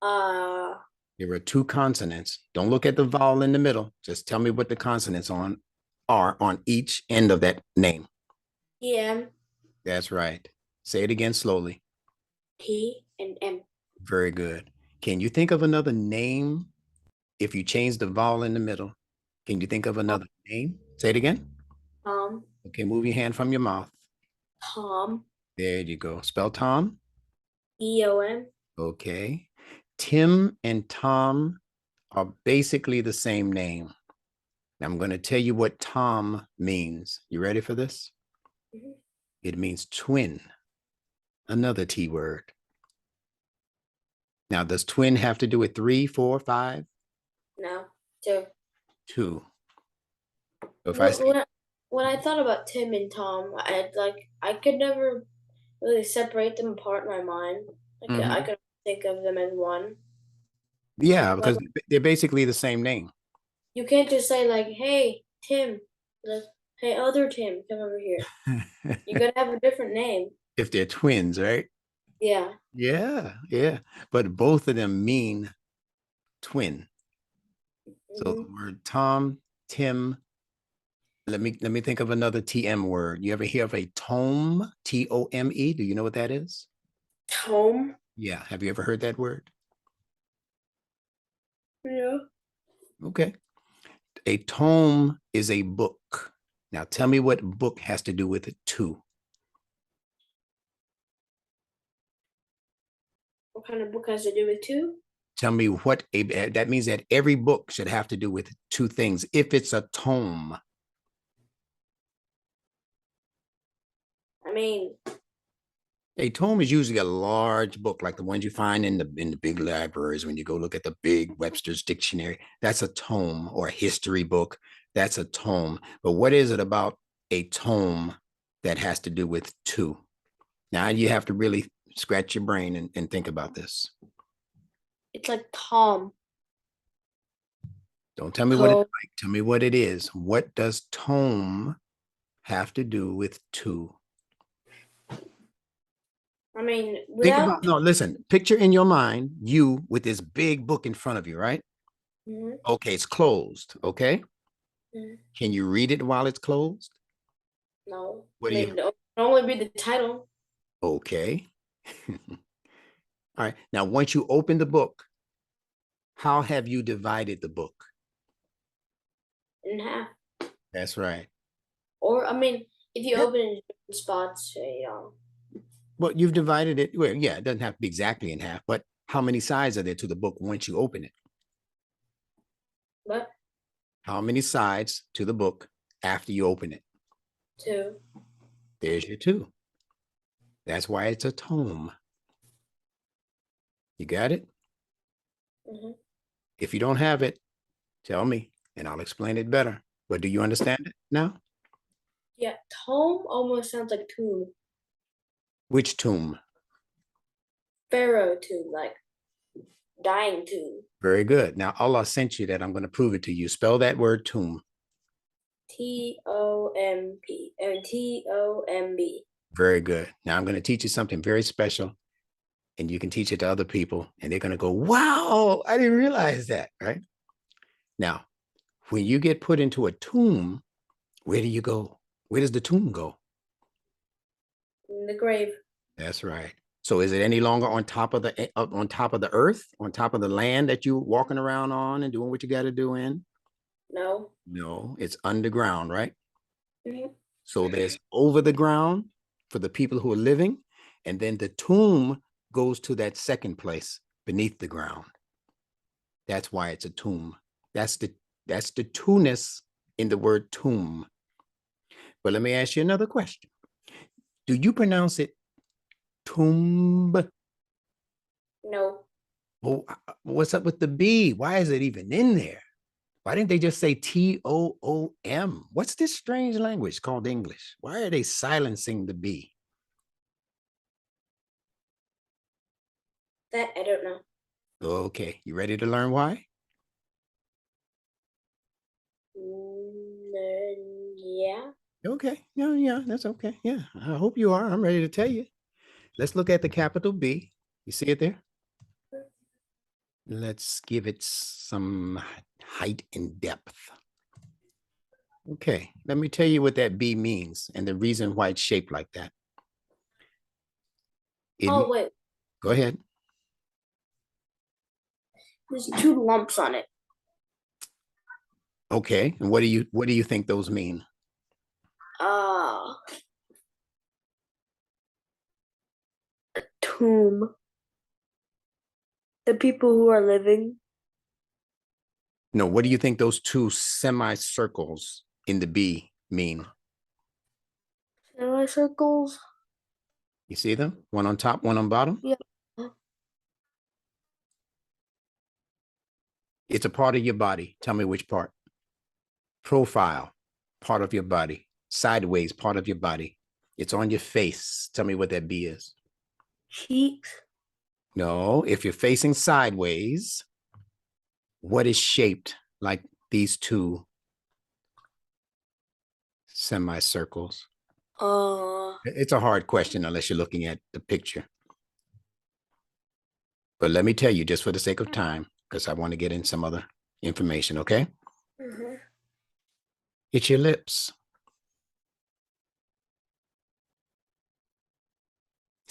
Uh, There are two consonants. Don't look at the vowel in the middle. Just tell me what the consonants are on each end of that name. EM, That's right. Say it again slowly. T, and M. Very good. Can you think of another name if you change the vowel in the middle? Can you think of Tom, another name? Say it again. Tom, Okay, move your hand from your mouth. Tom, There you go. Spell Tom. EOM. Okay. Tim and Tom are basically the same name. I'm going to tell you what Tom means. You ready for this? Mhm. It means twin, another T word. Now, does twin have to do with 3, 4, 5? No, two. 2. So if I Wh- say, When I, when I thought about Tim and Tom, I could never really separate them apart in my mind. I mhm. could think of them as one. Yeah, But because they're basically the same name. you can't just say like, "Hey, Tim," like, "Hey, other Tim, come over here." You gotta have a different name. If they're twins, right? Yeah. Yeah, yeah. But both of them mean twin. So Hmm. the word Tom, Tim. Let me think of another TM word. You ever hear of a tome? TOME? Do you know what that is? Tome. Yeah. Have you ever heard that word? Yeah. Okay. A tome is a book. Now tell me what book has to do with it too. What kind of book has to do with two? Tell me what that means that every book should have to do with two things if it's a tome. I mean, A tome is usually a large book like the ones you find in the big libraries when you go look at the big Webster's dictionary. That's a tome, or a history book. That's a tome. But what is it about a tome that has to do with two? Now you have to really scratch your brain and think about this. it's like Tom. Don't tell me what it's So, like. Tell me what it is. What does tome have to do with two? I mean, Think about, without. no, listen, picture in your mind you with this big book in front of you, right? Mhm, Okay, it's closed. Okay. mhm. Can you read it while it's closed? No, What I do mean, you, no, only read the title okay. All right. Now, once you open the book, how have you divided the book? in half. That's right. Or, I mean, if you Yeah. open it in different spots, Well, you've divided it. Well, yeah, it doesn't have to be exactly in half, but how many sides are there to the book once you open it? but How many sides to the book after you open it? two. There's your two. That's why it's a tome. You got it? Hmm. If you don't have it, tell me and I'll explain it better. But do you understand it now? Yeah, tome almost sounds like tomb. Which tomb? Pharaoh tomb, like dying tomb. Very good. Now, Allah sent you that. I'm going to prove it to you. Spell that word tomb. Tomp and Tomb. Very good. Now, I'm going to teach you something very special, and you can teach it to other people, and they're going to go, wow, I didn't realize that. Right? Now, when you get put into a tomb, where do you go? Where does the tomb go? In the grave. That's right. So is it any longer on top of the earth, on top of the land that you're walking around on and doing what you got to do in? No. No, it's underground, right? Hmm. So there's over the ground for the people who are living, and then the tomb goes to that second place beneath the ground. That's why it's a tomb. That's the two-ness in the word tomb. But let me ask you another question. Do you pronounce it tomb? No. Oh, what's up with the B? Why is it even in there? Why didn't they just say TOOM? What's this strange language called English? Why are they silencing the B? That I don't know. Okay, you ready to learn why? Yeah. Okay, yeah, yeah, that's okay. Yeah, I hope you are. I'm ready to tell you. Let's look at the capital B. You see it there? Let's give it some height and depth. Okay, let me tell you what that B means and the reason why it's shaped like that. Oh wait, Go ahead. there's two lumps on it. Okay, and what do you think those mean? Ah, tomb. The people who are living. No, what do you think those two semicircles in the B mean? Semicircles. You see them? One on top, one on bottom. Yeah. It's a part of your body. Tell me which part. Profile, part of your body. Sideways, part of your body. It's on your face. Tell me what that B is. Cheeks. No, if you're facing sideways, what is shaped like these two semicircles? Uh, It's a hard question unless you're looking at the picture. But let me tell you, just for the sake of time, because I want to get in some other information, okay? mhm. It's your lips.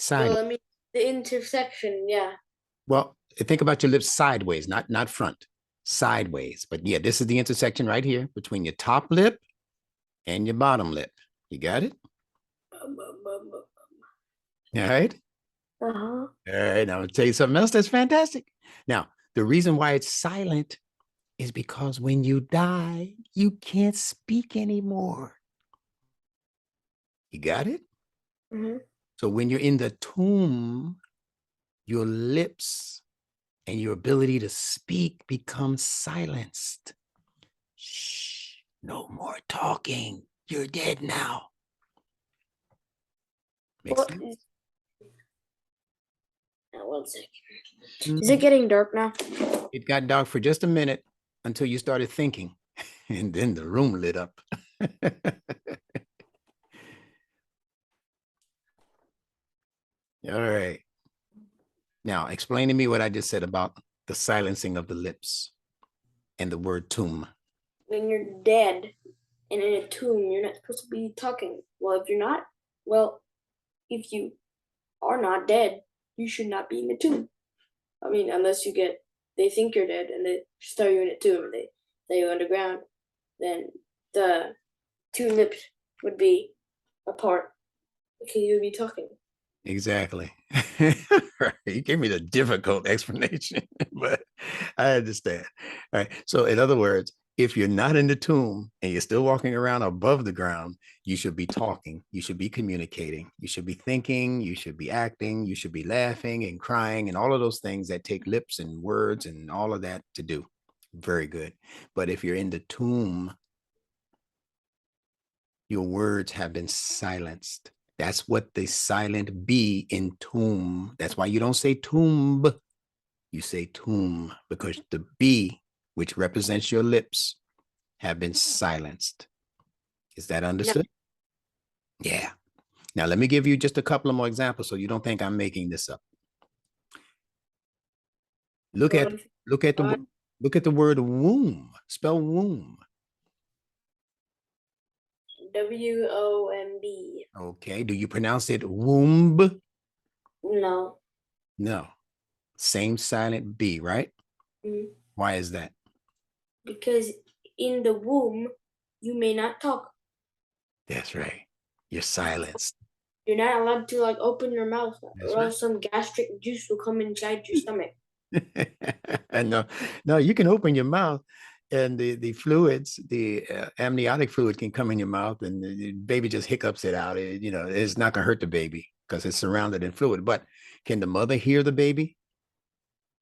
Well, Side. I mean the intersection. Yeah. Well, think about your lips sideways, not front. sideways. But yeah, this is the intersection right here between your top lip and your bottom lip. You got it? All right. Uh-huh. All right. Now I'll tell you something else that's fantastic. Now, the reason why it's silent is because when you die, you can't speak anymore. You got it? Mm-hmm. So when you're in the tomb, your lips and your ability to speak becomes silenced. Shh, no more talking. You're dead now. Makes What? sense? Now, 1 second. Is it Mhm. getting dark now? It got dark for just a minute until you started thinking, and then the room lit up. All right. Now, explain to me what I just said about the silencing of the lips and the word tomb. When you're dead and in a tomb, you're not supposed to be talking. Well, if you're not, well, if you are not dead, you should not be in the tomb. I mean, unless they think you're dead and they throw you in a tomb and they throw you underground, then the two lips would be apart because you would be talking. Exactly. Right. You gave me the difficult explanation, but I understand. All right. So, in other words, if you're not in the tomb and you're still walking around above the ground, you should be talking, you should be communicating, you should be thinking, you should be acting, you should be laughing and crying and all of those things that take lips and words and all of that to do. Very good. But if you're in the tomb, your words have been silenced. That's what the silent B in tomb. That's why you don't say tomb. You say tomb because the B, which represents your lips, have been silenced. Is that No, understood? Yeah. Now let me give you just a couple of more examples so you don't think I'm making this up. Look go at on. look at the look at the word womb. Spell womb. WOMB. Okay. Do you pronounce it womb? No. No. Same silent B, right? Mm. Why is that? Because in the womb, you may not talk. That's right. You're silenced. You're not allowed to like open your mouth, That's or right. else some gastric juice will come inside your stomach. And no, you can open your mouth and the fluids, the amniotic fluid can come in your mouth and the baby just hiccups it out. It's not going to hurt the baby because it's surrounded in fluid. But can the mother hear the baby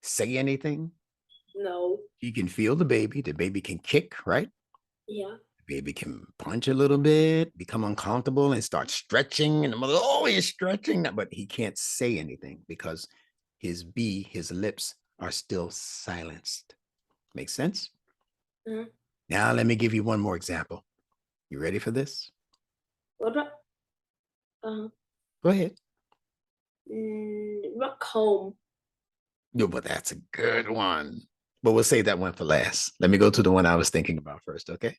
say anything? No. She can feel the baby. The baby can kick, right? Yeah. The baby can punch a little bit, become uncomfortable and start stretching. And the mother, oh, he's stretching. But he can't say anything because his lips are still silenced. Makes sense? Uh-huh. Now, let me give you one more example. You ready for this? What about uh Go ahead. what comb? No, but that's a good one. But we'll save that one for last. Let me go to the one I was thinking about first, okay?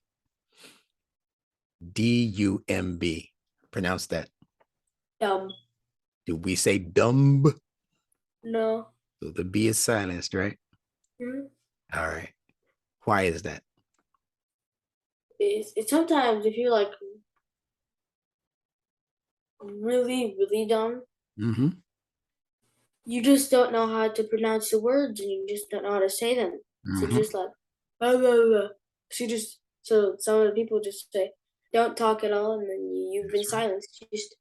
DUMB. Pronounce that. Dumb. Do we say dumb? No. So the B is silenced, right? Mm-hmm. All right. Why is that? It's sometimes if you're like really, really dumb, Mm-hmm. you just don't know how to pronounce the words and you just don't know how to say them. So Mm-hmm. just like blah, blah, blah. So some of the people just say, don't talk at all, and then you've been That's right. silenced. You just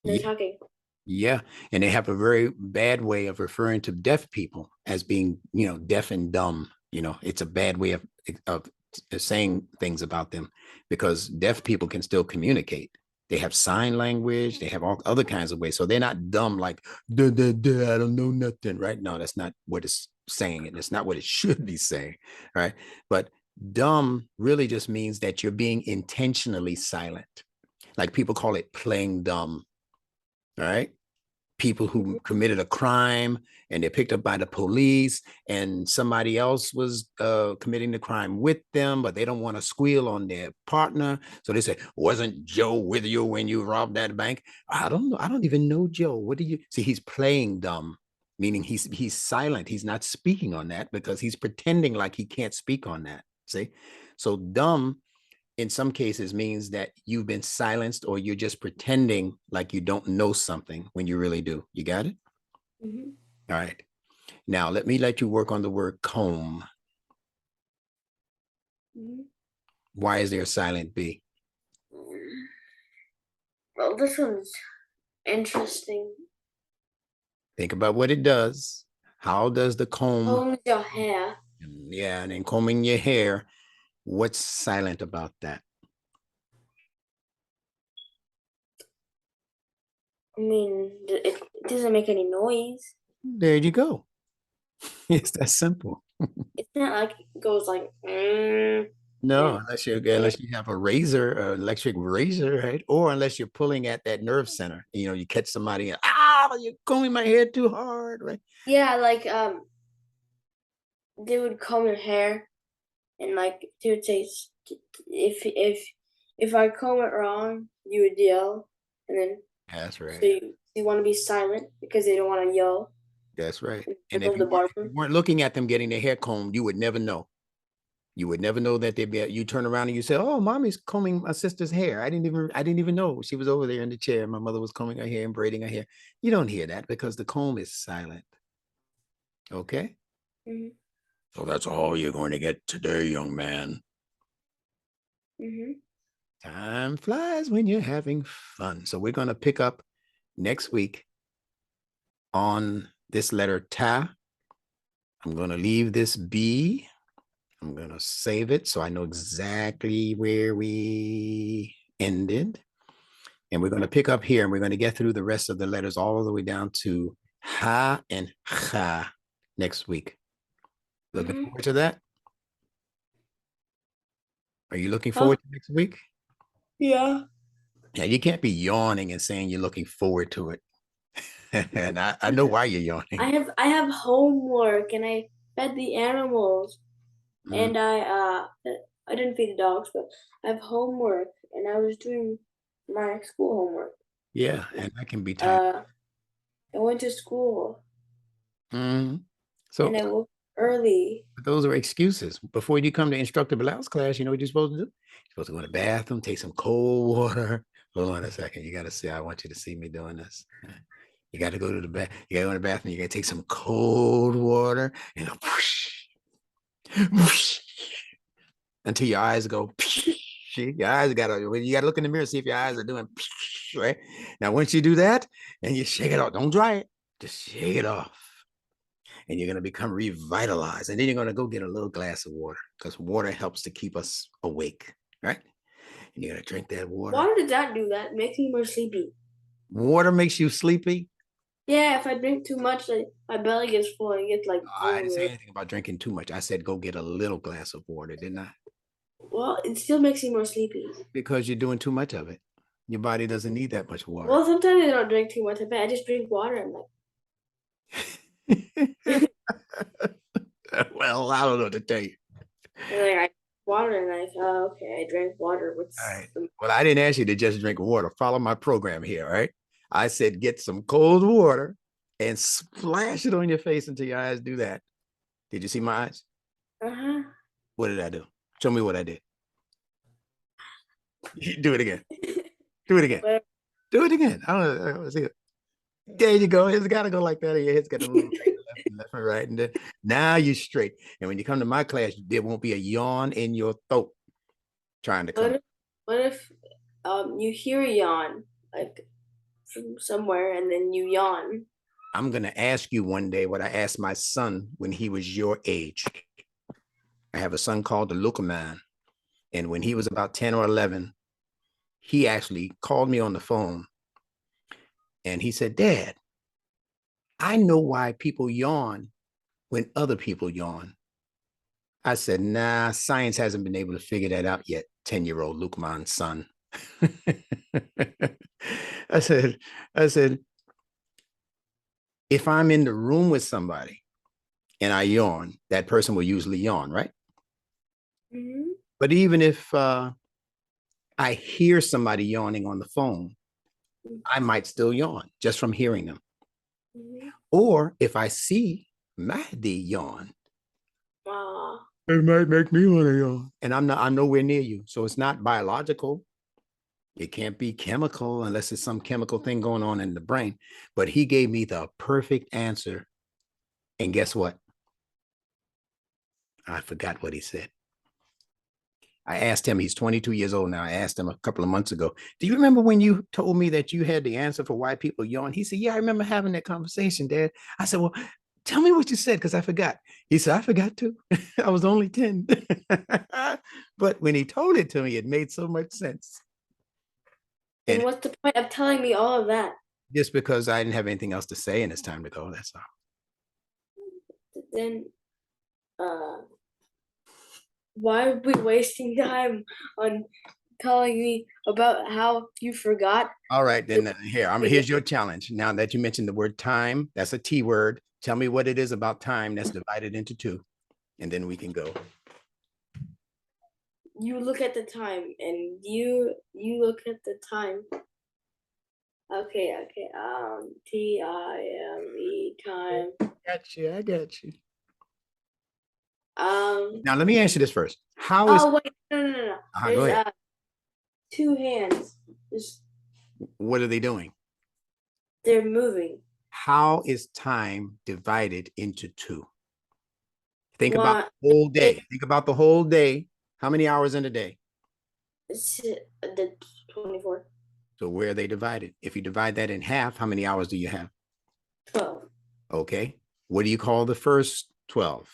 no Yeah. talking. Yeah. And they have a very bad way of referring to deaf people as being, deaf and dumb. It's a bad way of saying things about them because deaf people can still communicate. They have sign language, they have all other kinds of ways. So they're not dumb like, duh, duh, duh, I don't know nothing, right? No, that's not what it's saying. And it's not what it should be saying, right? But dumb really just means that you're being intentionally silent. Like people call it playing dumb, all right? People who committed a crime and they're picked up by the police and somebody else was committing the crime with them, but they don't want to squeal on their partner. So they say, wasn't Joe with you when you robbed that bank? I don't know. I don't even know Joe. What do you see? He's playing dumb. meaning he's silent. He's not speaking on that because he's pretending like he can't speak on that. See? So dumb in some cases means that you've been silenced or you're just pretending like you don't know something when you really do. You got it? Mm-hmm. All right. Now let you work on the word comb. Mm-hmm. Why is there a silent B? Well, this one's interesting. Think about what it does. How does the comb? Combs your hair. Yeah, and then combing your hair. What's silent about that? I mean, it doesn't make any noise. There you go. It's that simple. It's not like it goes like, No, and unless you have a razor, electric razor, right? Or unless you're pulling at that nerve center. You catch somebody and you're combing my hair too hard, right? yeah, like they would comb your hair, and like they would say, if I comb it wrong, you would yell, and then That's so right. you want to be silent because they don't want to yell That's right. in And front of the if barber. you weren't looking at them getting their hair combed, you would never know. You would never know that they'd be. You turn around and you say, "Oh, mommy's combing my sister's hair. I didn't even know she was over there in the chair. My mother was combing her hair and braiding her hair." You don't hear that because the comb is silent. Okay. Mm-hmm. So that's all you're going to get today, young man. Mm-hmm. Time flies when you're having fun. So we're going to pick up next week on this letter ta. I'm going to leave this B. I'm going to save it so I know exactly where we ended. And we're going to pick up here and we're going to get through the rest of the letters all the way down to ha and cha next week. Looking Mm-hmm. forward to that? Are you looking Huh? forward to next week? Yeah. Yeah, you can't be yawning and saying you're looking forward to it. And I know why you're yawning. I have homework, and I fed the animals, Mm, and I didn't feed the dogs, but I have homework, and I was doing my school homework. yeah, and that can be tiring. Uh, I went to school, Mm. So and I woke early. those are excuses. Before you come to instructor Bilal's class, you know what you're supposed to do? You're supposed to go to the bathroom, take some cold water. Hold on a second. You got to see. I want you to see me doing this. You got to go to the bath. You got to go to the bathroom. You got to take some cold water and go whoosh, whoosh, until your eyes go. Your eyes got to. You got to look in the mirror, see if your eyes are doing right. Now, once you do that, and you shake it off, don't dry it. Just shake it off, and you're gonna become revitalized. And then you're gonna go get a little glass of water because water helps to keep us awake, right? And you're gonna drink that water. Why did that do that? It makes me more sleepy. Water makes you sleepy. Yeah, if I drink too much, like my belly gets full and it gets like I didn't say weird. anything about drinking too much. I said go get a little glass of water, didn't I? Well, it still makes me more sleepy. Because you're doing too much of it. Your body doesn't need that much water. Well, sometimes I don't drink too much of it. I just drink water. I'm like, Well, I don't know what to tell you. and like I water and like, oh, okay, I drank water with All right. some. Well, I didn't ask you to just drink water. Follow my program here, all right? I said get some cold water and splash it on your face until your eyes do that. Did you see my eyes? Uh What did I do? Show me what I did. Do it again. Do it again. huh. Do it again. I don't see it. There you go. It's got to go like that. Your head's got to move left and right. And then now you're straight. And when you come to my class, there won't be a yawn in your throat trying to come. What if you hear a yawn like from somewhere and then you yawn? I'm going to ask you one day what I asked my son when he was your age. I have a son called the Lookerman. And when he was about 10 or 11, he actually called me on the phone and he said, Dad, I know why people yawn when other people yawn. I said, nah, science hasn't been able to figure that out yet, 10-year-old Lukeman's son. I said, I said, if I'm in the room with somebody and I yawn, that person will usually yawn, right? Mm-hmm. But even if I hear somebody yawning on the phone, I might still yawn just from hearing them. Or if I see Mahdi yawn, Ah. it might make me want to yawn. And I'm nowhere near you. So it's not biological. It can't be chemical unless it's some chemical thing going on in the brain. But he gave me the perfect answer. And guess what? I forgot what he said. I asked him, he's 22 years old now. I asked him a couple of months ago, do you remember when you told me that you had the answer for why people yawn? He said, yeah, I remember having that conversation, Dad. I said, well, tell me what you said, because I forgot. He said, I forgot too. I was only 10. But when he told it to me, it made so much sense. Then And what's the point of telling me all of that? just because I didn't have anything else to say and it's time to go, that's all. Then, why are we wasting time on telling me about how you forgot? All right, then here's your challenge. Now that you mentioned the word time, that's a T word. Tell me what it is about time that's divided into two, and then we can go. You look at the time, and you look at the time. Okay. Time. I got you. Um. Now let me answer this first. How is? Oh wait, no. Go ahead. There's two hands. There's, What are they doing? they're moving. How is time divided into two? Think about One, the whole day. Think about the whole day. How many hours in a day? the 24. So where are they divided? If you divide that in half, how many hours do you have? 12. Okay. What do you call the first 12?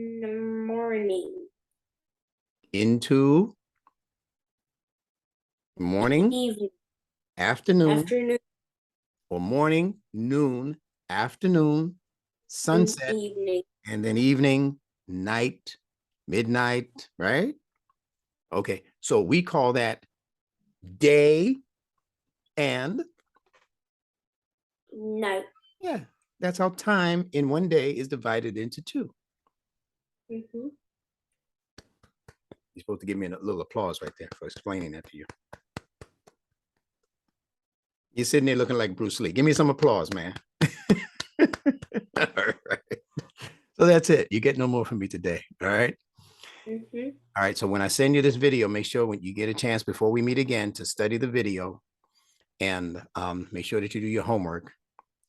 Morning. Into morning, Evening. afternoon, or morning, noon, afternoon, sunset, Evening. and then evening, night, midnight, right? Okay. So we call that day and Night. yeah, that's how time in one day is divided into two. Mm-hmm. You're supposed to give me a little applause right there for explaining that to you. You're sitting there looking like Bruce Lee. Give me some applause, man. All right. So that's it. You get no more from me today. All right. Mm-hmm. All right. So when I send you this video, make sure when you get a chance before we meet again to study the video and make sure that you do your homework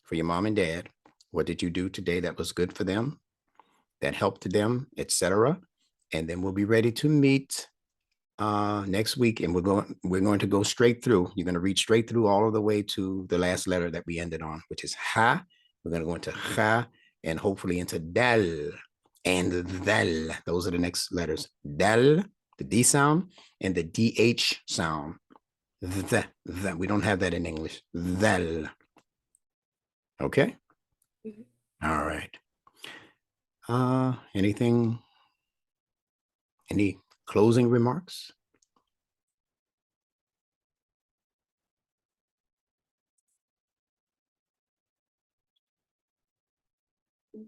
for your mom and dad. What did you do today that was good for them, that helped them, etc. And then we'll be ready to meet next week, and we're going to go straight through. You're going to read straight through all of the way to the last letter that we ended on, which is ha. We're going to go into ha and hopefully into dal and dal. Those are the next letters. Dal, the D sound, and the DH sound. The. We don't have that in English. Dal. Okay. Mm-hmm. All right. Any closing remarks?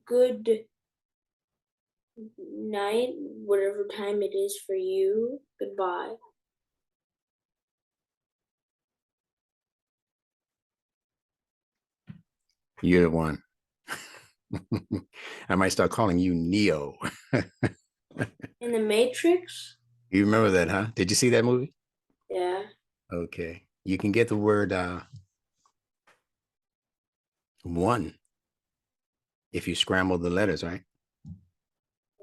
Good night, whatever time it is for you. Goodbye. You're the one. I might start calling you Neo. In the Matrix? You remember that, huh? Did you see that movie? Yeah. Okay. You can get the word one if you scramble the letters, right?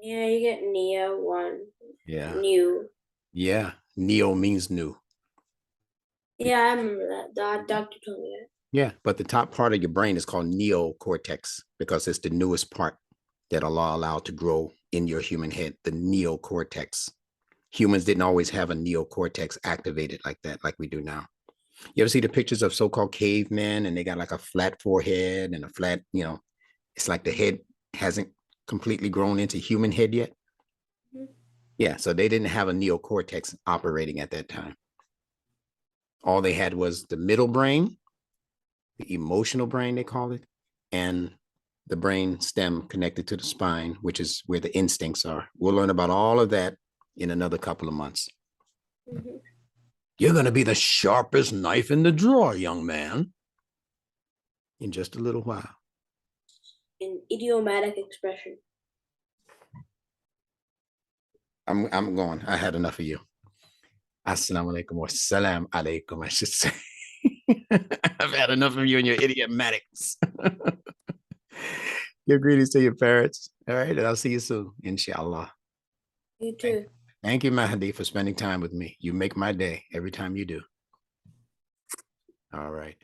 Yeah, you get Neo 1. Yeah. New. Yeah. Neo means new. Yeah, I remember that. The doctor told me that. Yeah. But the top part of your brain is called neocortex because it's the newest part that Allah allowed to grow in your human head, the neocortex. Humans didn't always have a neocortex activated like that, like we do now. You ever see the pictures of so-called cavemen and they got like a flat forehead and a flat, it's like the head hasn't completely grown into human head yet. Mm-hmm. Yeah, so they didn't have a neocortex operating at that time. All they had was the middle brain, the emotional brain, they call it, and the brain stem connected to the spine, which is where the instincts are. We'll learn about all of that in another couple of months. Mm-hmm. You're going to be the sharpest knife in the drawer, young man. in just a little while. An idiomatic expression. I'm going. I had enough of you. Assalamu alaikum or Salaam Alaykum, I should say. I've had enough of you and your idiomatics. Give greetings to your parents. All right. And I'll see you soon, inshallah. You too. Thank you, Mahdi, for spending time with me. You make my day every time you do. All right.